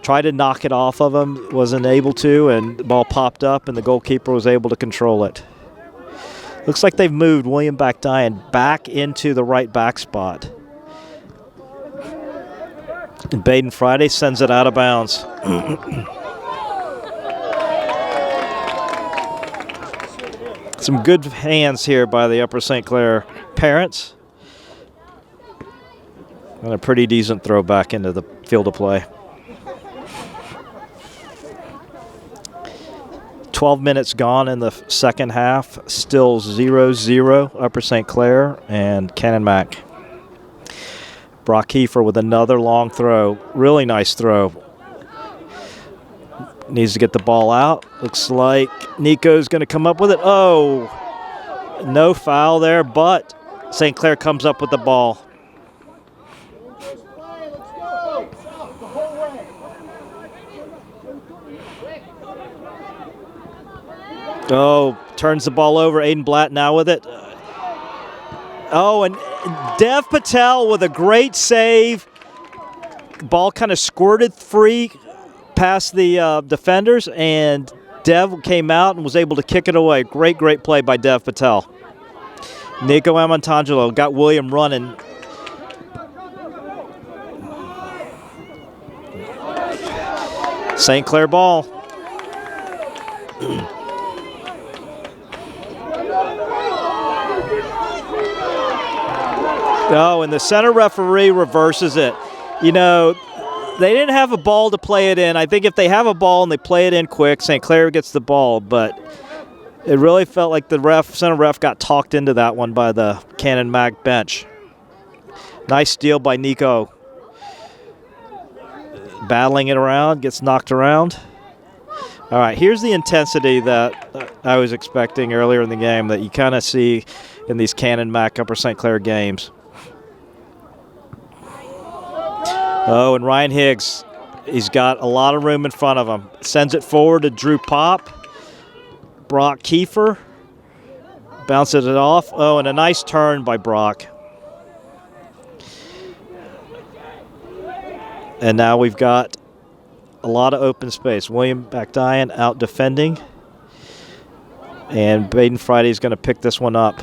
Tried to knock it off of him, wasn't able to, and the ball popped up, and the goalkeeper was able to control it. Looks like they've moved William Bakdian back into the right back spot. And Baden Friday sends it out of bounds. Some good hands here by the Upper St. Clair parents. And a pretty decent throw back into the field of play. 12 minutes gone in the second half. Still 0-0 Upper St. Clair and Canon-Mac. Brock Kiefer with another long throw. Really nice throw. Needs to get the ball out. Looks like Nico's going to come up with it. Oh, no foul there, but St. Clair comes up with the ball. Oh, turns the ball over. Aiden Blatt now with it. Oh, and Dev Patel with a great save. Ball kind of squirted free past the defenders, and Dev came out and was able to kick it away. Great play by Dev Patel. Nico Amantangelo got William running. St. Clair ball. Oh, and the center referee reverses it. You know, they didn't have a ball to play it in. I think if they have a ball and they play it in quick, St. Clair gets the ball. But it really felt like the center ref got talked into that one by the Canon-Mac bench. Nice steal by Nico. battling it around, gets knocked around. All right, here's the intensity that I was expecting earlier in the game that you kind of see in these Canon-Mac Upper St. Clair games. Oh, and Ryan Higgs, he's got a lot of room in front of him. Sends it forward to Drew Pop. Brock Kiefer bounces it off. Oh, and a nice turn by Brock. And now we've got a lot of open space. William Bakdian out defending. And Baden Friday's going to pick this one up.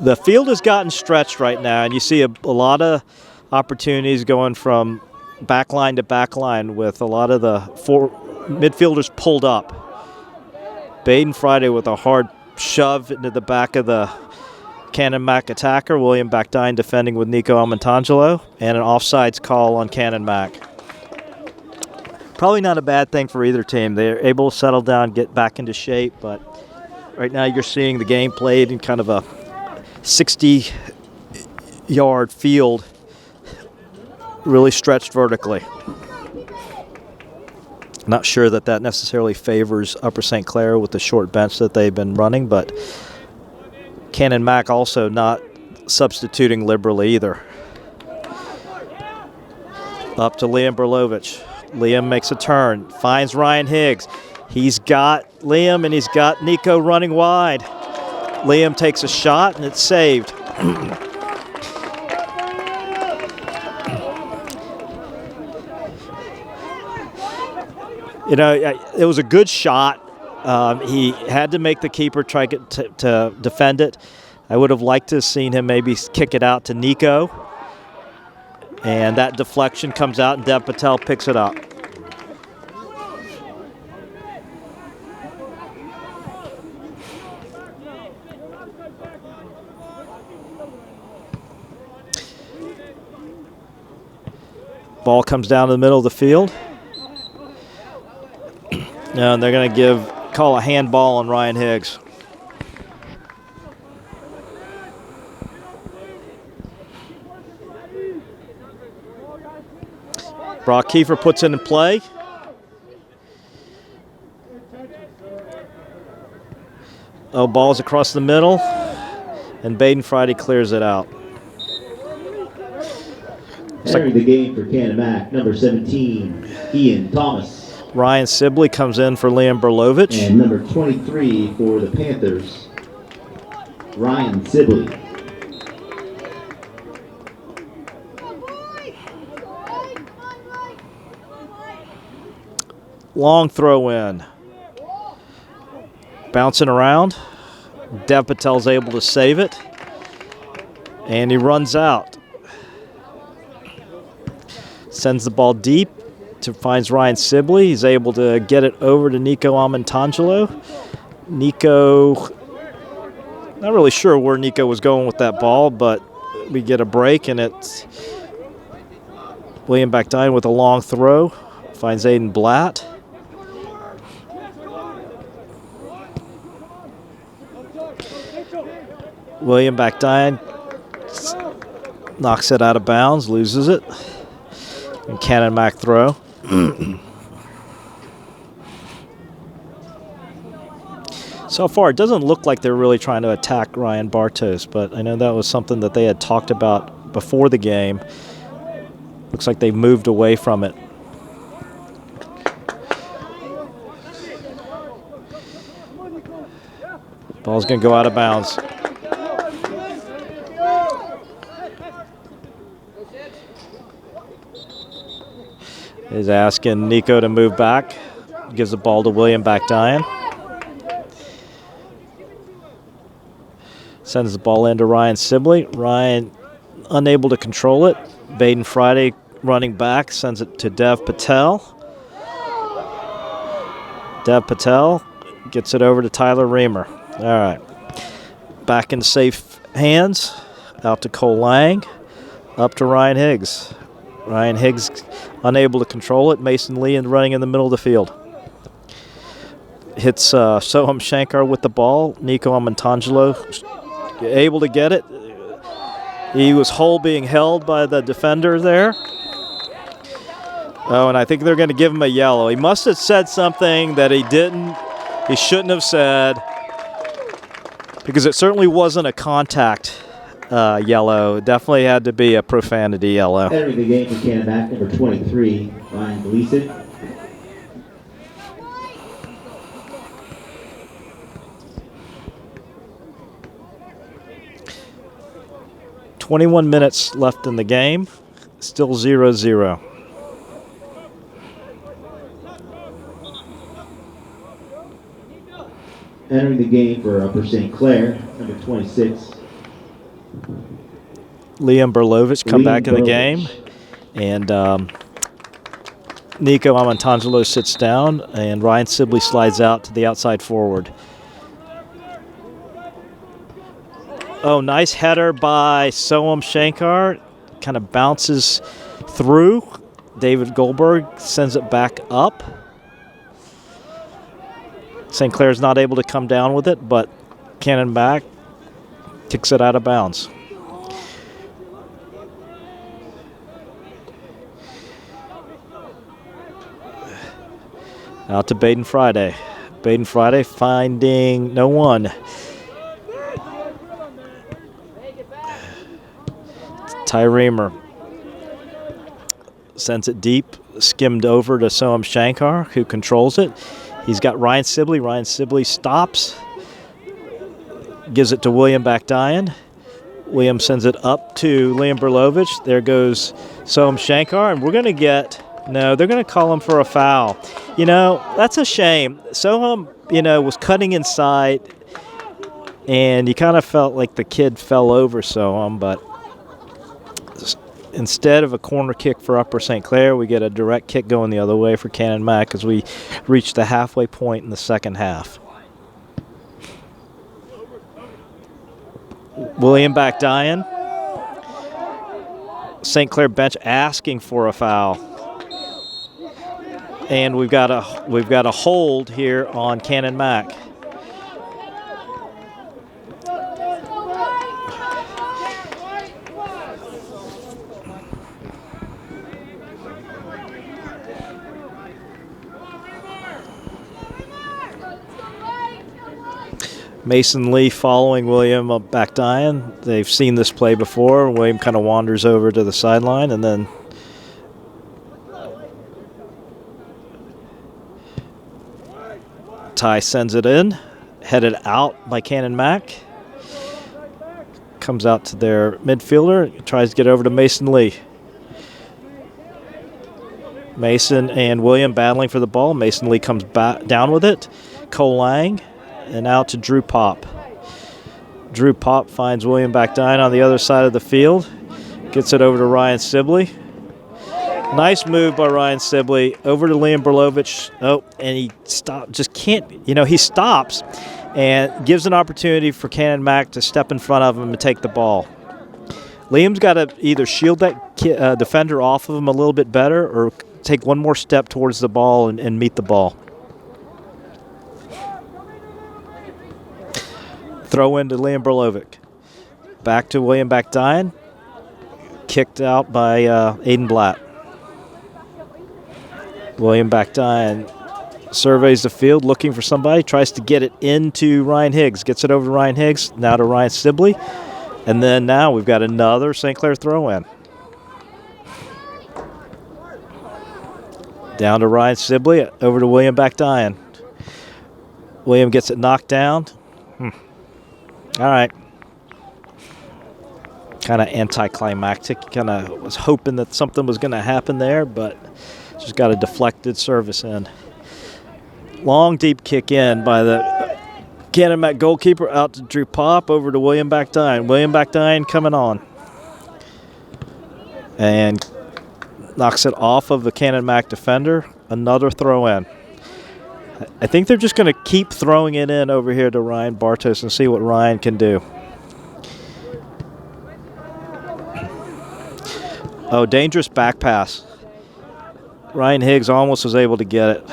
The field has gotten stretched right now, and you see a lot of opportunities going from back line to back line with a lot of the four midfielders pulled up. Baden Friday with a hard shove into the back of the Canon-Mac attacker. William Bakdian defending with Nico Almontangelo, and an offsides call on Canon-Mac. Probably not a bad thing for either team. They're able to settle down, get back into shape, but right now you're seeing the game played in kind of a 60-yard field, really stretched vertically. Not sure that necessarily favors Upper St. Clair with the short bench that they've been running, but Canon-Mac also not substituting liberally either. Up to Liam Berlovich. Liam makes a turn, finds Ryan Higgs. He's got Liam and he's got Nico running wide. Liam takes a shot and it's saved. You know, it was a good shot. He had to make the keeper try to defend it. I would have liked to have seen him maybe kick it out to Nico. And that deflection comes out and Dev Patel picks it up. Ball comes down to the middle of the field. And they're going to call a handball on Ryan Higgs. Brock Kiefer puts it in play. Oh, ball's across the middle. And Baden Friday clears it out. Entering the game for Canon-Mac, number 17, Ian Thomas. Ryan Sibley comes in for Liam Berlovich. And number 23 for the Panthers, Ryan Sibley. Long throw in. Bouncing around. Dev Patel's able to save it. And he runs out. Sends the ball deep to finds Ryan Sibley. He's able to get it over to Nico Almontangelo. Nico, not really sure where Nico was going with that ball, but we get a break, and it's William Bakdian with a long throw. Finds Aiden Blatt. William Bakdian knocks it out of bounds, loses it. And Canon-Mac throw. So far, it doesn't look like they're really trying to attack Ryan Bartos, but I know that was something that they had talked about before the game. Looks like they've moved away from it. Ball's going to go out of bounds. He's asking Nico to move back. Gives the ball to William Bakdian. Sends the ball into Ryan Sibley. Ryan unable to control it. Baden Friday running back. Sends it to Dev Patel. Dev Patel gets it over to Tyler Reamer. All right. Back in safe hands. Out to Cole Lang. Up to Ryan Higgs. Ryan Higgs unable to control it. Mason Lee running in the middle of the field. Hits Soham Shankar with the ball. Nico Almontangelo able to get it. He was being held by the defender there. Oh, and I think they're going to give him a yellow. He must have said something that he shouldn't have said, because it certainly wasn't a contact yellow. It definitely had to be a profanity yellow. Entering the game for Canon-McMillan, number 23, Ryan Gleason. 21 minutes left in the game, still 0-0. Entering the game for Upper St. Clair, number 26. Liam Berlovich come back in the game, and Nico Amantangelo sits down, and Ryan Sibley slides out to the outside forward. Oh, nice header by Soham Shankar. Kind of bounces through. David Goldberg sends it back up. St. Clair's not able to come down with it, but Canon-McMillan kicks it out of bounds. Out to Baden Friday. Baden Friday finding no one. Ty Reamer sends it deep, skimmed over to Soham Shankar, who controls it. He's got Ryan Sibley. Ryan Sibley stops, gives it to William Bakdayan. William sends it up to Liam Berlovich. There goes Soham Shankar, and we're going to get, no, they're going to call him for a foul. You know, that's a shame. Soham, was cutting inside, and you kind of felt like the kid fell over Soham, but instead of a corner kick for Upper St. Clair, we get a direct kick going the other way for Canon-McMillan as we reach the halfway point in the second half. William Bakdayan. St. Clair bench asking for a foul. And we've got a hold here on Canon-McMillan. Mason Lee following William Bakdayan. They've seen this play before. William kind of wanders over to the sideline, and then Ty sends it in, headed out by Canon-McMillan. Comes out to their midfielder, tries to get over to Mason Lee. Mason and William battling for the ball. Mason Lee comes back down with it. Cole Lang. And out to Drew Pop. Drew Pop finds William Bakdayan on the other side of the field. Gets it over to Ryan Sibley. Nice move by Ryan Sibley. Over to Liam Berlovich. Oh, and he just can't, he stops and gives an opportunity for Canon-McMillan to step in front of him and take the ball. Liam's got to either shield that defender off of him a little bit better or take one more step towards the ball and meet the ball. Throw into Liam Berlovich. Back to William Bakdayan. Kicked out by Aiden Blatt. William Bakdayan surveys the field looking for somebody. Tries to get it into Ryan Higgs. Gets it over to Ryan Higgs. Now to Ryan Sibley. And then now we've got another St. Clair throw-in. Down to Ryan Sibley. Over to William Bakdayan. William gets it knocked down. All right. Kind of anticlimactic. Kind of was hoping that something was going to happen there, but just got a deflected service in. Long, deep kick in by the Canon-McMillan goalkeeper out to Drew Pop, over to William Bakdayan. William Bakdayan coming on. And knocks it off of the Canon-McMillan defender. Another throw in. I think they're just going to keep throwing it in over here to Ryan Bartos and see what Ryan can do. Oh, dangerous back pass. Ryan Higgs almost was able to get it.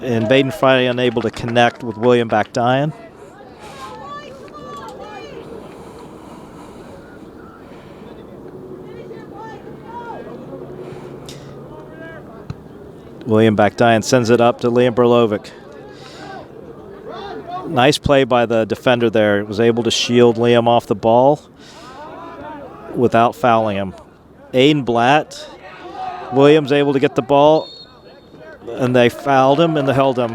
And Baden Friday unable to connect with William Bakdayan. William Bakdyan sends it up to Liam Berlovic. Nice play by the defender there. Was able to shield Liam off the ball without fouling him. Aiden Blatt. Williams able to get the ball, and they fouled him and they held him.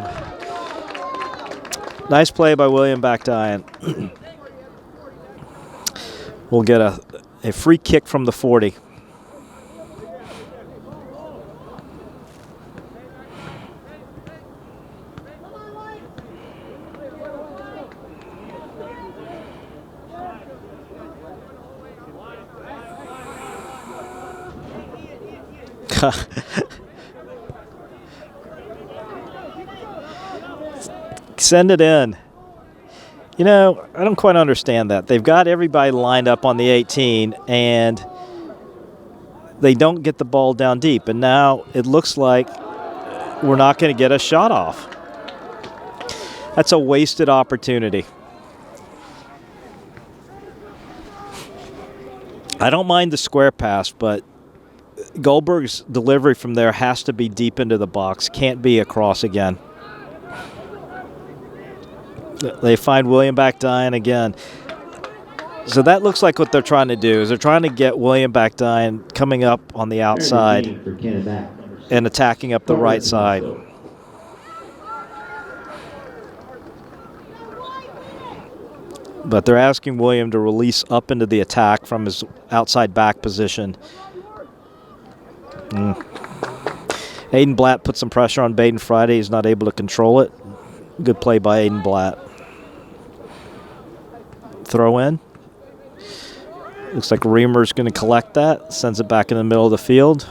Nice play by William Bakdyan. We'll get a free kick from the 40. Send it in. You know, I don't quite understand that. They've got everybody lined up on the 18, and they don't get the ball down deep. And now it looks like we're not going to get a shot off. That's a wasted opportunity. I don't mind the square pass, but Goldberg's delivery from there has to be deep into the box. Can't be across again. They find William Bakdyan again. So that looks like what they're trying to do is they're trying to get William Bakdyan coming up on the outside and attacking up the right side. But they're asking William to release up into the attack from his outside back position. Aiden Blatt put some pressure on Baden Friday. He's not able to control it. Good play by Aiden Blatt. Throw in. Looks like Reamer's going to collect that. Sends it back in the middle of the field.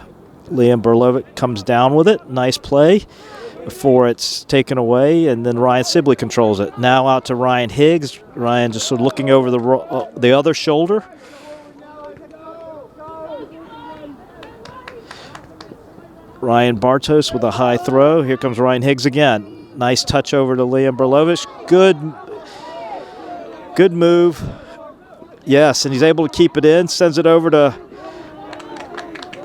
Liam Berlovic comes down with it. Nice play before it's taken away, and then Ryan Sibley controls it. Now out to Ryan Higgs. Ryan just sort of looking over the other shoulder. Ryan Bartos with a high throw. Here comes Ryan Higgs again. Nice touch over to Liam Berlovic. Good move. Yes, and he's able to keep it in. Sends it over to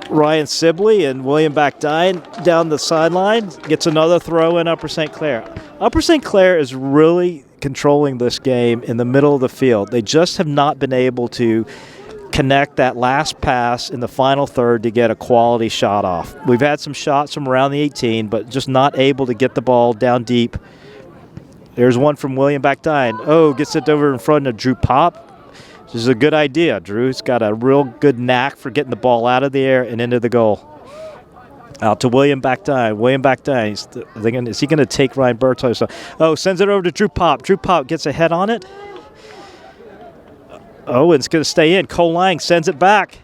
Ryan Sibley, and William Bakdyan down the sideline. Gets another throw in Upper St. Clair. Upper St. Clair is really controlling this game in the middle of the field. They just have not been able to connect that last pass in the final third to get a quality shot off. We've had some shots from around the 18, but just not able to get the ball down deep. There's one from William Bakdyan. Oh, gets it over in front of Drew Pop. This is a good idea. Drew's got a real good knack for getting the ball out of the air and into the goal. Out to William Bakdyan. William Bakdyan, is he going to take Ryan Bertos? Oh, sends it over to Drew Pop. Drew Pop gets a head on it. Oh, and it's going to stay in. Cole Lang sends it back.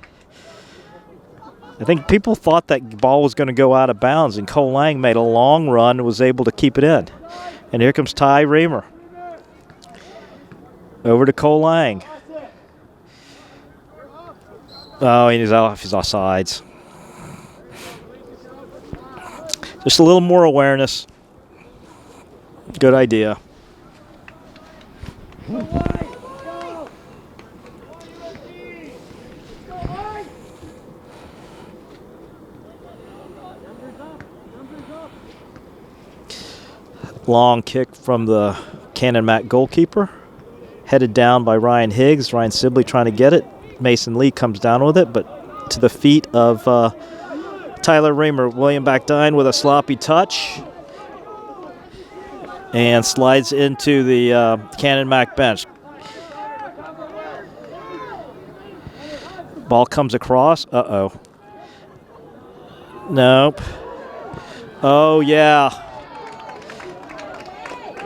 I think people thought that ball was going to go out of bounds, and Cole Lang made a long run and was able to keep it in. And here comes Ty Reamer. Over to Cole Lang. Oh, he's off. He's offsides. Just a little more awareness. Good idea. Long kick from the Canon-McMillan goalkeeper. Headed down by Ryan Higgs. Ryan Sibley trying to get it. Mason Lee comes down with it, but to the feet of Tyler Reamer. William Bakdyan with a sloppy touch. And slides into the Canon-Mac bench. Ball comes across. Uh-oh. Nope. Oh, yeah.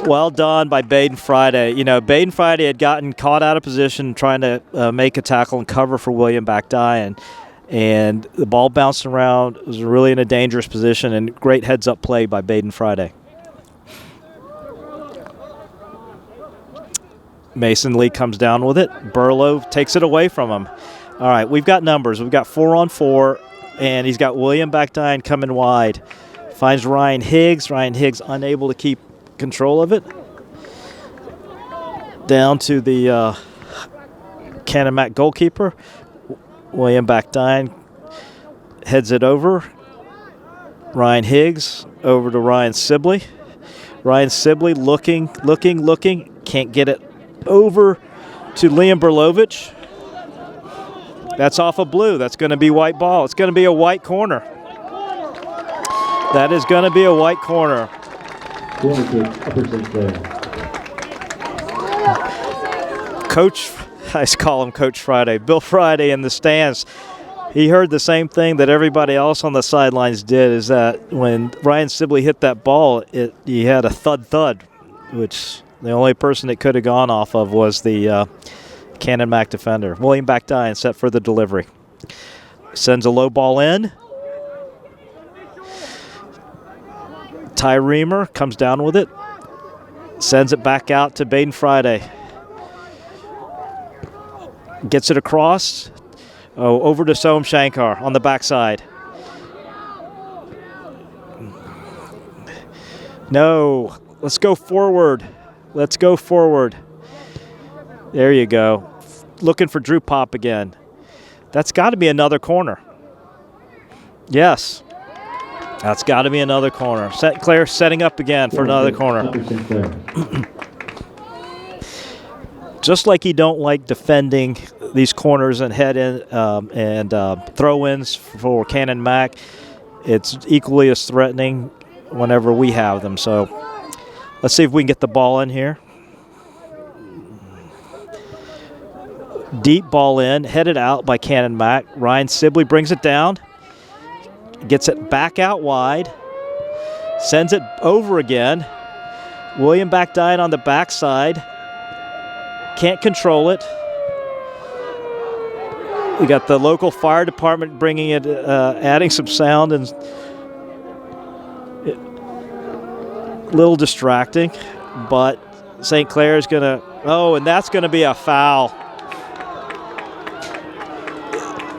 Well done by Baden Friday. You know, Baden Friday had gotten caught out of position trying to make a tackle and cover for William Bakdyan. And the ball bounced around. It was really in a dangerous position, and great heads-up play by Baden Friday. Mason Lee comes down with it. Burlow takes it away from him. All right, we've got numbers. We've got 4-on-4, and he's got William Bakdyan coming wide. Finds Ryan Higgs. Ryan Higgs unable to keep control of it. Down to the Canon-Mac goalkeeper. William Bakdyan heads it over. Ryan Higgs over to Ryan Sibley. Ryan Sibley looking, can't get it over to Liam Berlovich. That's off of blue. That's going to be white ball. It's going to be a white corner. That is going to be a white corner. Corner kick, Upper St. Clair. Coach, I call him Coach Friday, Bill Friday in the stands. He heard the same thing that everybody else on the sidelines did, is that when Ryan Sibley hit that ball, he had a thud, which the only person it could have gone off of was the Canon-Mac defender. William Backdine set for the delivery. Sends a low ball in. Ty Reamer comes down with it. Sends it back out to Baden Friday. Gets it across. Over to Soham Shankar on the backside. No, let's go forward. Let's go forward. There you go. Looking for Drew Pop again. That's got to be another corner. Yes. That's got to be another corner. St. Clair setting up again for another corner. Just like you don't like defending these corners and head-in and throw-ins for Canon-Mac, it's equally as threatening whenever we have them. So let's see if we can get the ball in here. Deep ball in, headed out by Canon-Mac. Ryan Sibley brings it down, gets it back out wide, sends it over again. William Backdine on the backside. Can't control it. We got the local fire department bringing it, adding some sound, and a little distracting. But St. Clair is going to, and that's going to be a foul.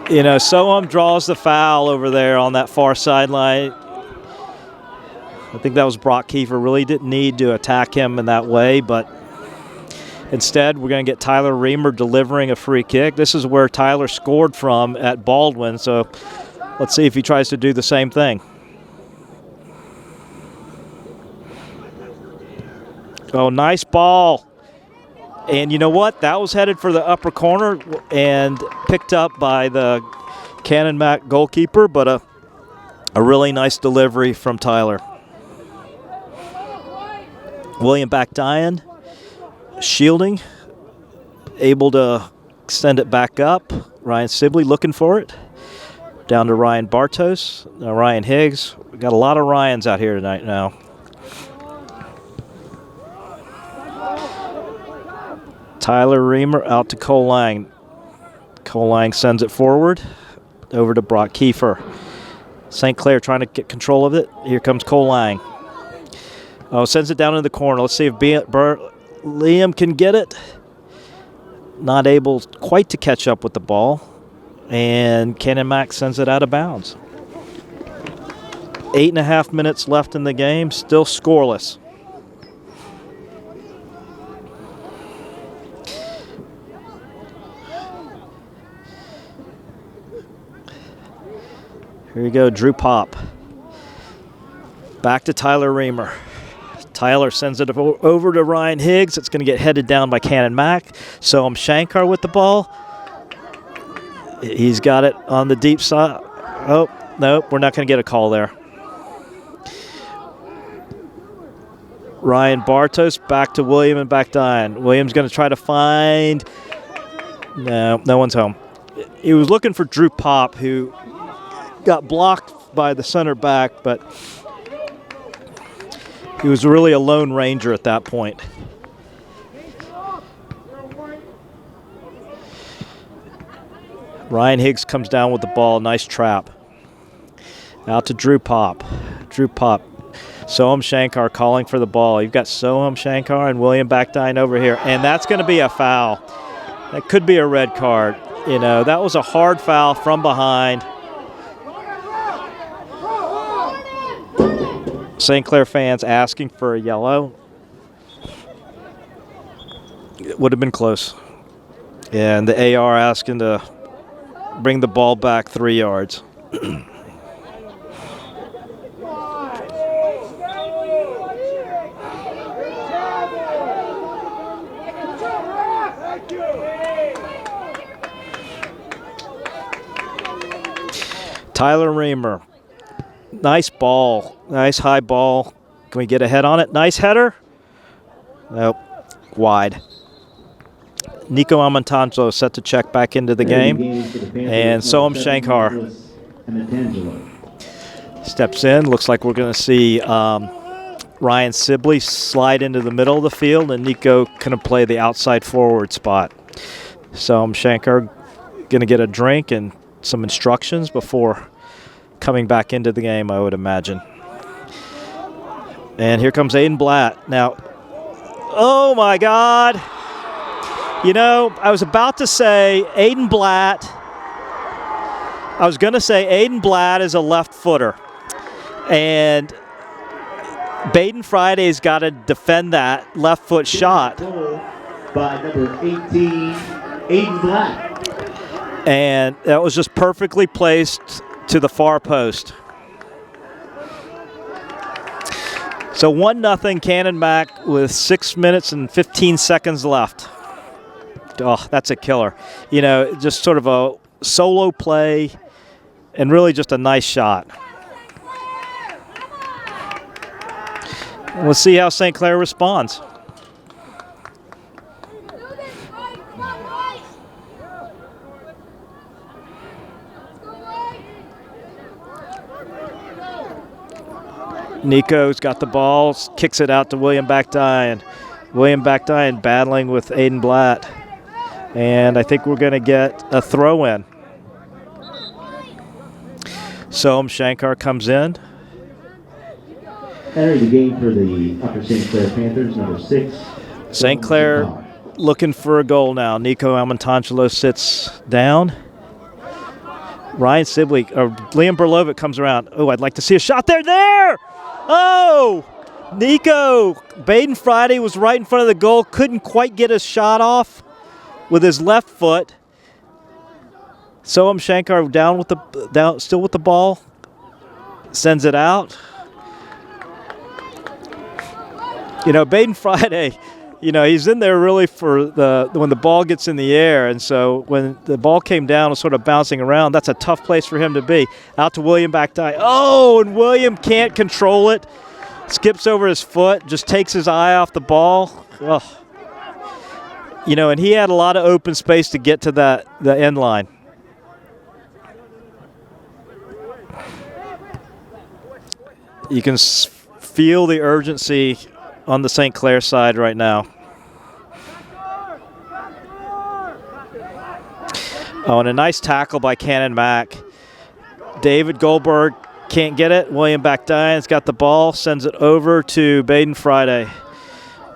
You know, Soham draws the foul over there on that far sideline. I think that was Brock Kiefer. Really didn't need to attack him in that way, but instead, we're going to get Tyler Reamer delivering a free kick. This is where Tyler scored from at Baldwin, so let's see if he tries to do the same thing. Oh, nice ball. And you know what? That was headed for the upper corner and picked up by the Canon-Mac goalkeeper, but a really nice delivery from Tyler. William Backdine. Shielding, able to send it back up. Ryan Sibley looking for it. Down to Ryan Bartos. Now Ryan Higgs. We got a lot of Ryans out here tonight now. Tyler Reamer out to Cole Lang. Cole Lang sends it forward. Over to Brock Kiefer. St. Clair trying to get control of it. Here comes Cole Lang. Sends it down in the corner. Let's see if Liam can get it. Not able quite to catch up with the ball. And Canon-Mac sends it out of bounds. 8.5 minutes left in the game. Still scoreless. Here you go, Drew Pop. Back to Tyler Reamer. Tyler sends it over to Ryan Higgs. It's going to get headed down by Canon-Mac. Soham Shankar with the ball. He's got it on the deep side. Oh, no, we're not going to get a call there. Ryan Bartos back to William and Backdine. William's going to try to find. No one's home. He was looking for Drew Pop, who got blocked by the center back, but he was really a lone ranger at that point. Ryan Higgs comes down with the ball. Nice trap. Out to Drew Pop. Drew Pop. Soham Shankar calling for the ball. You've got Soham Shankar and William Backdine over here, and that's going to be a foul. That could be a red card. You know, that was a hard foul from behind. St. Clair fans asking for a yellow. It would have been close. And the AR asking to bring the ball back 3 yards. Tyler Reamer. Nice ball. Nice high ball. Can we get a head on it? Nice header. Nope. Wide. Nico Amontangelo set to check back into the game. And Soham Shankar steps in. Looks like we're going to see Ryan Sibley slide into the middle of the field, and Nico going to play the outside forward spot. Soham Shankar going to get a drink and some instructions before coming back into the game, I would imagine. And here comes Aiden Blatt. Now, oh my God. You know, I was about to say Aiden Blatt. I was going to say Aiden Blatt is a left footer. And Baden Friday's got to defend that left foot shot. By number 18, Aiden Blatt. And that was just perfectly placed to the far post. So 1-0 Canon-Mac with 6 minutes and 15 seconds left. Oh, that's a killer. You know, just sort of a solo play and really just a nice shot. We'll see how St. Clair responds. Nico's got the ball, kicks it out to William Backdine. William Backdine battling with Aiden Blatt. And I think we're going to get a throw in. Soham Shankar comes in. Entering the game for the Upper St. Clair Panthers, number 6. St. Clair looking for a goal now. Nico Amontangelo sits down. Ryan Sibley, or Liam Berlovic comes around. Oh, I'd like to see a shot there. There! Oh! Nico, Baden Friday was right in front of the goal. Couldn't quite get his shot off with his left foot. Soham Shankar still with the ball. Sends it out. You know, Baden Friday, you know, he's in there really for when the ball gets in the air. And so when the ball came down and sort of bouncing around, that's a tough place for him to be. Out to William Backdine. Oh, and William can't control it. Skips over his foot, just takes his eye off the ball. Ugh. You know, and he had a lot of open space to get to the end line. You can feel the urgency on the St. Clair side right now. Oh, and a nice tackle by Canon-Mac. David Goldberg can't get it. William Backdine's got the ball, sends it over to Baden Friday.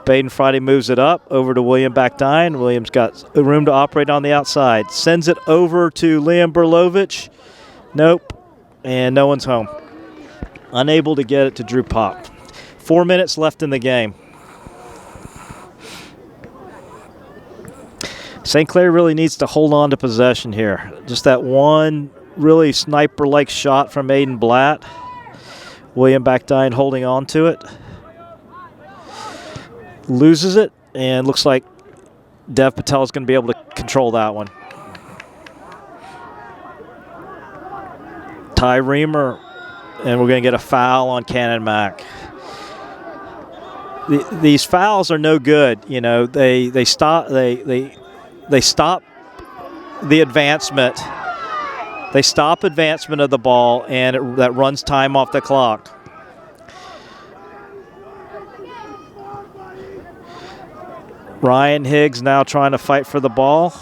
Baden Friday moves it up over to William Backdine. William's got room to operate on the outside. Sends it over to Liam Berlovic. Nope. And no one's home. Unable to get it to Drew Pop. 4 minutes left in the game. St. Clair really needs to hold on to possession here. Just that one really sniper-like shot from Aiden Blatt. William Backdine holding on to it. Loses it, and looks like Dev Patel is going to be able to control that one. Ty Reamer, and we're going to get a foul on Canon-Mac. These fouls are no good. You know, they stop the advancement. They stop advancement of the ball, and that runs time off the clock. Ryan Higgs now trying to fight for the ball.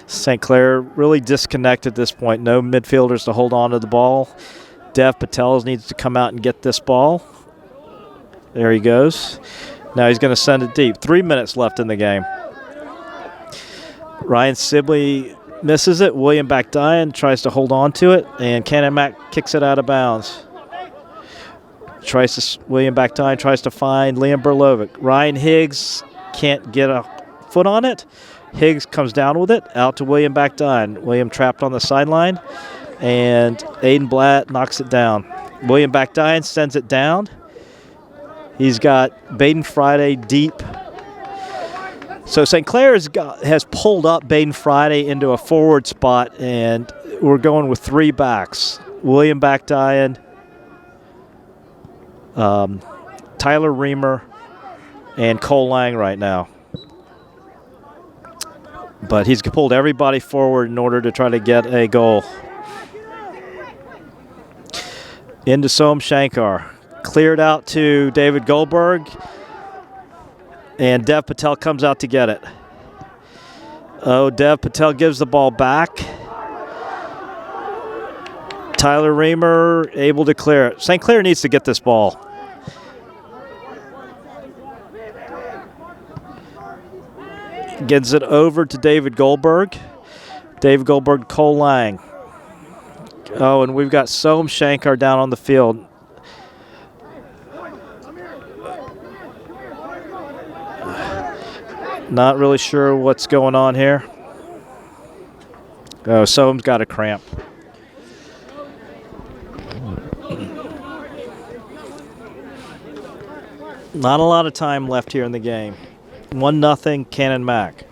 St. Clair really disconnected at this point. No midfielders to hold on to the ball. Dev Patel needs to come out and get this ball. There he goes. Now he's going to send it deep. 3 minutes left in the game. Ryan Sibley misses it. William Backdine tries to hold on to it, and Canon-Mac kicks it out of bounds. William Backdine tries to find Liam Berlovic. Ryan Higgs can't get a foot on it. Higgs comes down with it, out to William Backdine. William trapped on the sideline, and Aiden Blatt knocks it down. William Backdine sends it down. He's got Baden Friday deep. So St. Clair has pulled up Baden Friday into a forward spot, and we're going with 3 backs. William Backdyan, Tyler Reamer, and Cole Lang right now. But he's pulled everybody forward in order to try to get a goal. Into Soam Shankar. Cleared out to David Goldberg. And Dev Patel comes out to get it. Oh, Dev Patel gives the ball back. Tyler Reamer able to clear it. St. Clair needs to get this ball. Gets it over to David Goldberg. David Goldberg, Cole Lang. Oh, and we've got Soam Shankar down on the field. Not really sure what's going on here. Oh, Soam's got a cramp. Not a lot of time left here in the game. 1-0 Canon-Mac.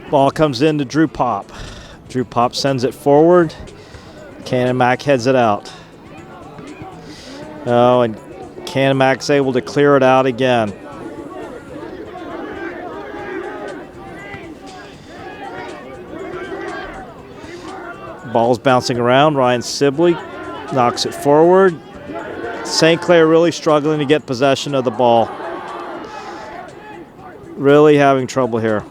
Ball comes in to Drew Pop. Drew Pop sends it forward. Canon-Mac heads it out. Oh, and Canon-Mac's able to clear it out again. Ball's bouncing around. Ryan Sibley knocks it forward. St. Clair really struggling to get possession of the ball. Really having trouble here.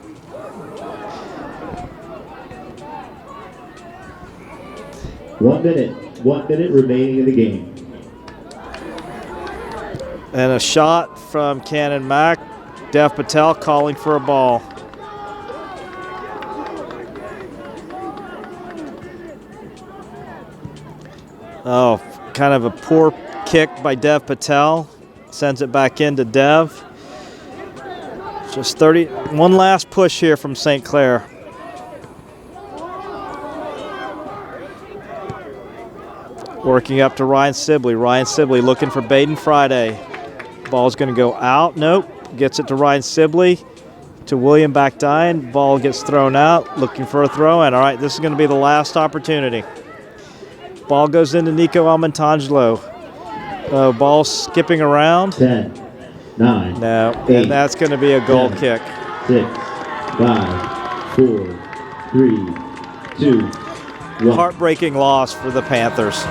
One minute remaining in the game. And a shot from Canon-Mac. Dev Patel calling for a ball. Oh, kind of a poor kick by Dev Patel. Sends it back into Dev. Just 30. One last push here from St. Clair. Working up to Ryan Sibley. Ryan Sibley looking for Baden Friday. Ball's going to go out. Nope. Gets it to Ryan Sibley. To William Backdyan. Ball gets thrown out. Looking for a throw in. All right, this is going to be the last opportunity. Ball goes into Nico Almontangelo. Ball skipping around. 10, 9, no, 8, and that's going to be a goal 7, kick. 6, 5, 4, 3, 2, 1. Heartbreaking loss for the Panthers.